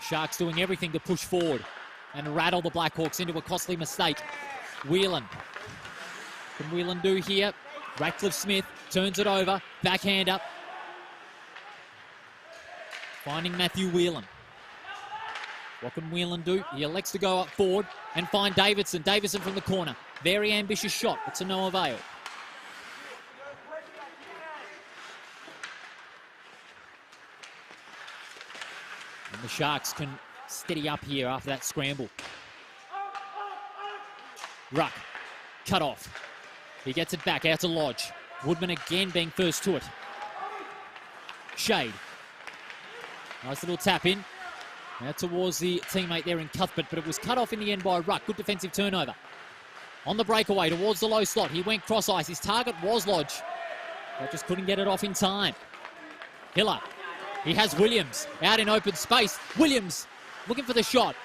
Sharks doing everything to push forward and rattle the Blackhawks into a costly mistake. Whelan. What can Whelan do here? Ratcliffe Smith turns it over. Backhand up. Finding Matthew Whelan. What can Whelan do? He elects to go up forward and find Davidson. Davidson from the corner. Very ambitious shot, but to no avail. And the Sharks can steady up here after that scramble. Ruck, cut off. He gets it back out to Lodge. Woodman again being first to it. Shade. Nice little tap in. Out towards the teammate there in Cuthbert, but it was cut off in the end by Ruck. Good defensive turnover. On the breakaway towards the low slot. He went cross ice. His target was Lodge. But just couldn't get it off in time. Hiller. He has Williams out in open space. Williams looking for the shot.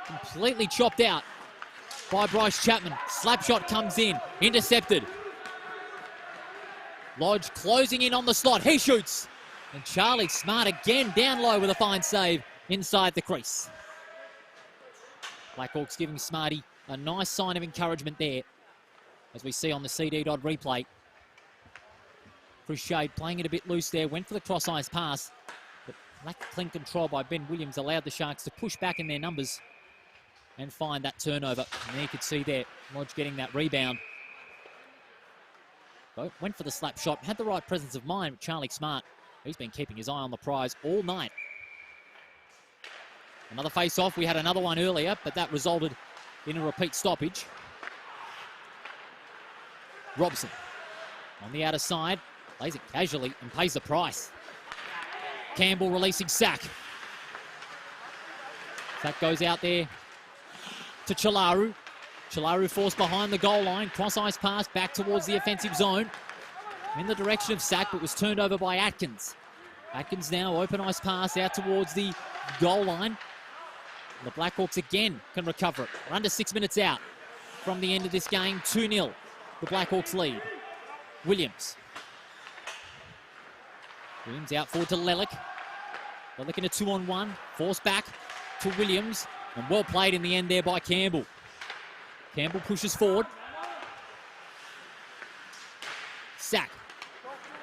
Completely chopped out by Bryce Chapman. Slap shot comes in. Intercepted. Lodge closing in on the slot. He shoots. And Charlie Smart again down low with a fine save inside the crease. Blackhawks giving Smarty a nice sign of encouragement there, as we see on the CD Dodd replay. Chris Shade playing it a bit loose there, went for the cross ice pass, but lack of clean control by Ben Williams allowed the Sharks to push back in their numbers and find that turnover. And there you could see there, Lodge getting that rebound. Went for the slap shot, had the right presence of mind with Charlie Smart. He's been keeping his eye on the prize all night. Another face-off. We had another one earlier, but that resulted in a repeat stoppage. Robson on the outer side, plays it casually and pays the price. Campbell releasing Sack. Sack goes out there to Chalaru. Chalaru forced behind the goal line. Cross-ice pass back towards the offensive zone. In the direction of Sack, but was turned over by Atkins. Atkins now open ice pass out towards the goal line. The Blackhawks again can recover it. We're under 6 minutes out from the end of this game. 2-0. The Blackhawks lead. Williams. Williams out forward to Lelick. Lelick in a 2-on-1. Forced back to Williams. And well played in the end there by Campbell. Campbell pushes forward. Sack.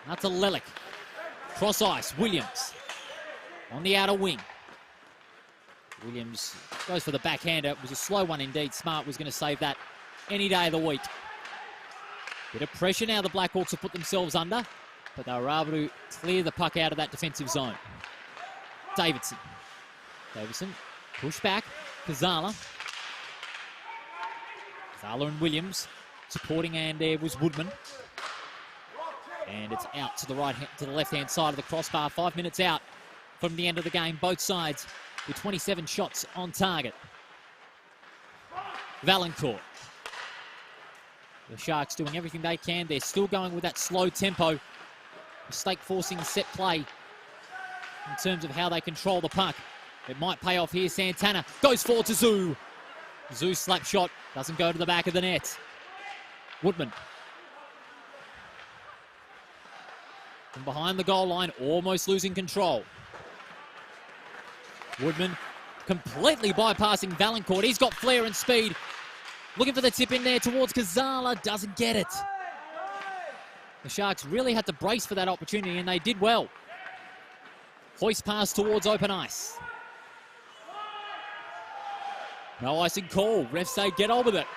Out to Lelick. Cross ice. Williams on the outer wing. Williams goes for the backhander. It was a slow one indeed. Smart was going to save that any day of the week. Bit of pressure now the Blackhawks have put themselves under, but they were able to clear the puck out of that defensive zone. Davidson. Davidson push back. Kazala. Kazala and Williams supporting, and there was Woodman. And it's out to the left-hand side of the crossbar. 5 minutes out from the end of the game. Both sides with 27 shots on target. Valancourt. The Sharks doing everything they can. They're still going with that slow tempo. Mistake forcing set play in terms of how they control the puck. It might pay off here. Santana goes forward to Zoo. Zoo slap shot. Doesn't go to the back of the net. Woodman. From behind the goal line, almost losing control. Woodman completely bypassing Valancourt. He's got flair and speed. Looking for the tip in there towards Kazala. Doesn't get it. The Sharks really had to brace for that opportunity, and they did well. Hoist pass towards open ice. No icing call. Refs say get on with it.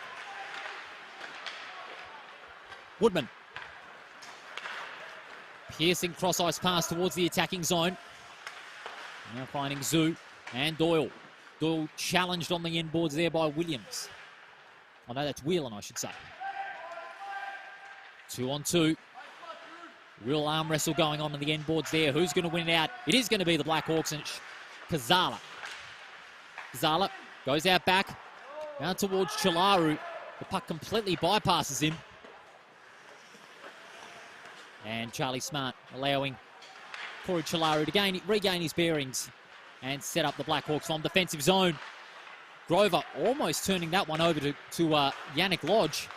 Woodman. Piercing cross-ice pass towards the attacking zone. Now finding Zoo and Doyle. Doyle challenged on the end boards there by Williams. Oh no, that's Whelan, I should say. 2-on-2. Real arm wrestle going on in the end boards there. Who's going to win it out? It is going to be the Blackhawks and Kazala. Kazala goes out back. Now towards Chalaru. The puck completely bypasses him. And Charlie Smart allowing Corey Chalaru to regain his bearings and set up the Blackhawks on defensive zone. Grover almost turning that one over to Yannick Lodge.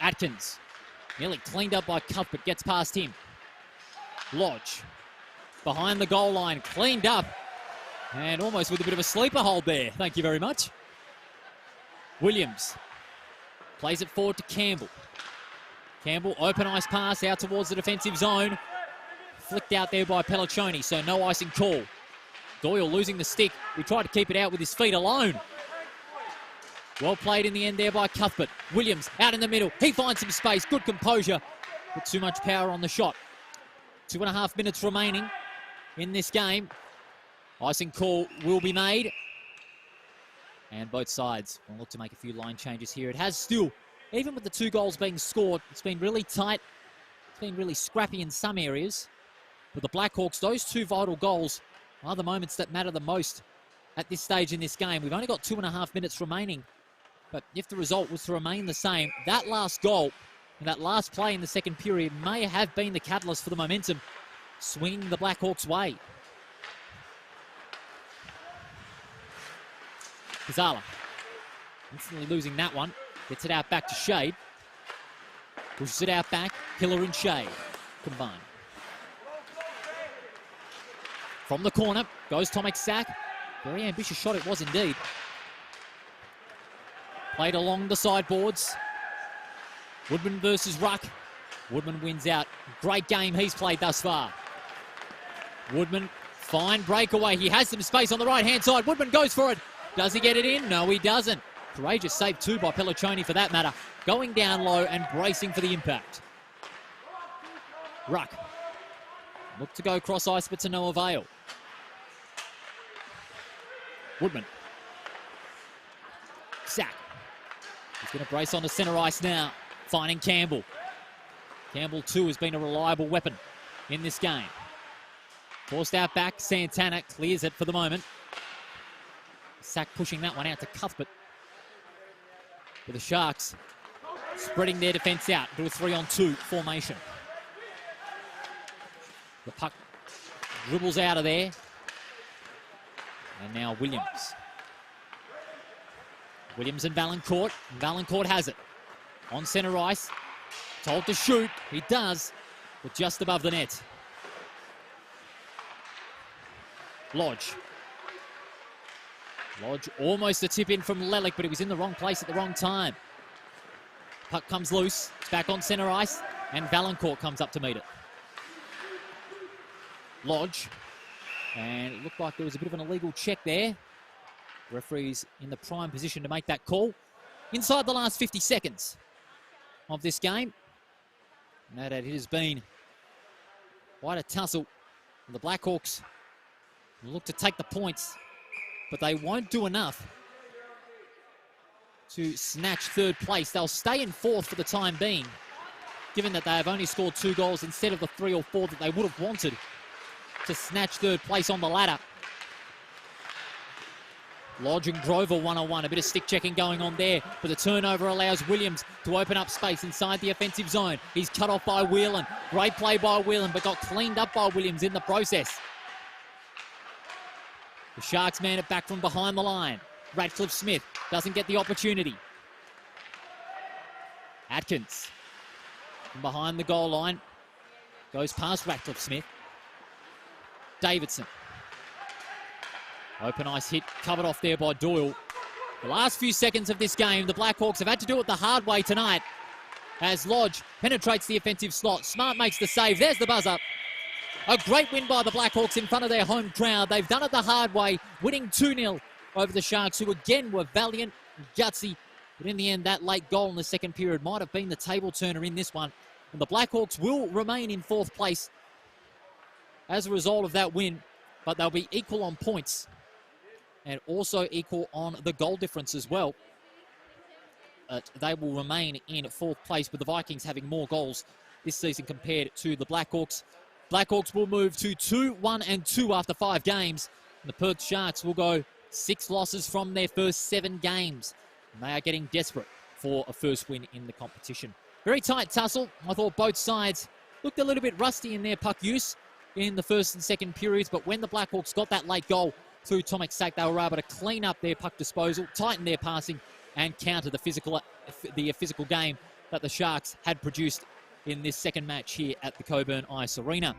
Atkins nearly cleaned up by Cuthbert, gets past him. Lodge behind the goal line, cleaned up and almost with a bit of a sleeper hold there. Thank you very much. Williams plays it forward to Campbell. Campbell, open ice pass out towards the defensive zone. Flicked out there by Pelliccioni, so no icing call. Doyle losing the stick. We tried to keep it out with his feet alone. Well played in the end there by Cuthbert. Williams out in the middle. He finds some space. Good composure, but too much power on the shot. 2.5 minutes remaining in this game. Icing call will be made. And both sides will look to make a few line changes here. It has still, even with the 2 goals being scored, it's been really tight. It's been really scrappy in some areas. For the Blackhawks, those 2 vital goals are the moments that matter the most at this stage in this game. We've only got 2.5 minutes remaining. But if the result was to remain the same, that last goal and that last play in the second period may have been the catalyst for the momentum swinging the Blackhawks' way. Kazala instantly losing that one. Gets it out back to Shade. Pushes it out back. Hiller and Shade combine. From the corner goes Tomek Sack. Very ambitious shot it was indeed. Played along the sideboards. Woodman versus Ruck. Woodman wins out. Great game he's played thus far. Woodman, fine breakaway. He has some space on the right-hand side. Woodman goes for it. Does he get it in? No, he doesn't. Courageous save too by Pelliccioni for that matter. Going down low and bracing for the impact. Ruck. Look to go cross ice, but to no avail. Woodman. Sack. He's going to brace on the centre ice now. Finding Campbell. Campbell too has been a reliable weapon in this game. Forced out back. Santana clears it for the moment. Sack pushing that one out to Cuthbert. For the Sharks, spreading their defence out to a 3-on-2 formation. The puck dribbles out of there. And now Williams. Williams and Valancourt. Valancourt has it. On centre ice. Told to shoot. He does. But just above the net. Lodge. Lodge almost a tip in from Lelick, but he was in the wrong place at the wrong time. Puck comes loose. It's back on centre ice. And Valancourt comes up to meet it. Lodge. And it looked like there was a bit of an illegal check there. Referee's in the prime position to make that call. Inside the last 50 seconds of this game. Now that it has been quite a tussle. The Blackhawks look to take the points, but they won't do enough to snatch third place. They'll stay in fourth for the time being, given that they have only scored 2 goals instead of the 3 or 4 that they would have wanted to snatch third place on the ladder. Lodge and Grover 1-on-1. A bit of stick checking going on there, but the turnover allows Williams to open up space inside the offensive zone. He's cut off by Whelan. Great play by Whelan, but got cleaned up by Williams in the process. The Sharks man it back from behind the line. Radcliffe Smith doesn't get the opportunity. Atkins from behind the goal line. Goes past Radcliffe Smith. Davidson. Open ice hit, covered off there by Doyle. The last few seconds of this game, the Blackhawks have had to do it the hard way tonight as Lodge penetrates the offensive slot. Smart makes the save. There's the buzzer. A great win by the Blackhawks in front of their home crowd. They've done it the hard way, winning 2-0 over the Sharks, who again were valiant and gutsy. But in the end, that late goal in the second period might have been the table turner in this one. And the Blackhawks will remain in fourth place as a result of that win, but they'll be equal on points and also equal on the goal difference as well. They will remain in fourth place, with the Vikings having more goals this season compared to the Blackhawks. Blackhawks will move to 2-1-2 after 5 games. And the Perth Sharks will go 6 losses from their first 7 games. And they are getting desperate for a first win in the competition. Very tight tussle. I thought both sides looked a little bit rusty in their puck use in the first and second periods, but when the Blackhawks got that late goal through Tomek Sack, they were able to clean up their puck disposal, tighten their passing, and counter the physical game that the Sharks had produced in this second match here at the Coburn Ice Arena.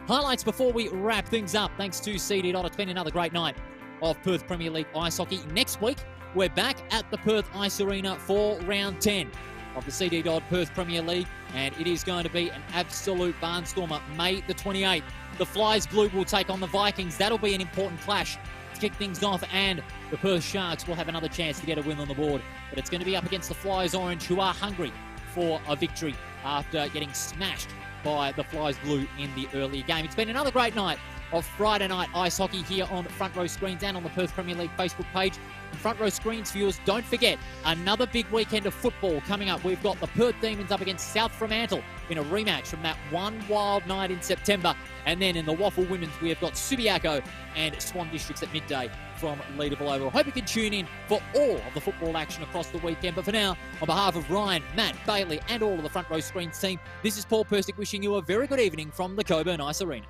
Highlights before we wrap things up. Thanks to CD. It's been another great night of Perth Premier League ice hockey. Next week, we're back at the Perth Ice Arena for round 10 of the CD. Perth Premier League, and it is going to be an absolute barnstormer. May the 28th, the Flyers Blue will take on the Vikings. That'll be an important clash to kick things off, and the Perth Sharks will have another chance to get a win on the board. But it's going to be up against the Flyers Orange, who are hungry for a victory after getting smashed by the Flyers Blue in the earlier game. It's been another great night of Friday night ice hockey here on Front Row Screens and on the Perth Premier League Facebook page. And Front Row Screens viewers, don't forget, another big weekend of football coming up. We've got the Perth Demons up against South Fremantle in a rematch from that one wild night in September. And then in the Waffle Women's, we have got Subiaco and Swan Districts at midday from Leederville Oval. I hope you can tune in for all of the football action across the weekend. But for now, on behalf of Ryan, Matt, Bailey and all of the Front Row Screens team, this is Paul Persick wishing you a very good evening from the Coburn Ice Arena.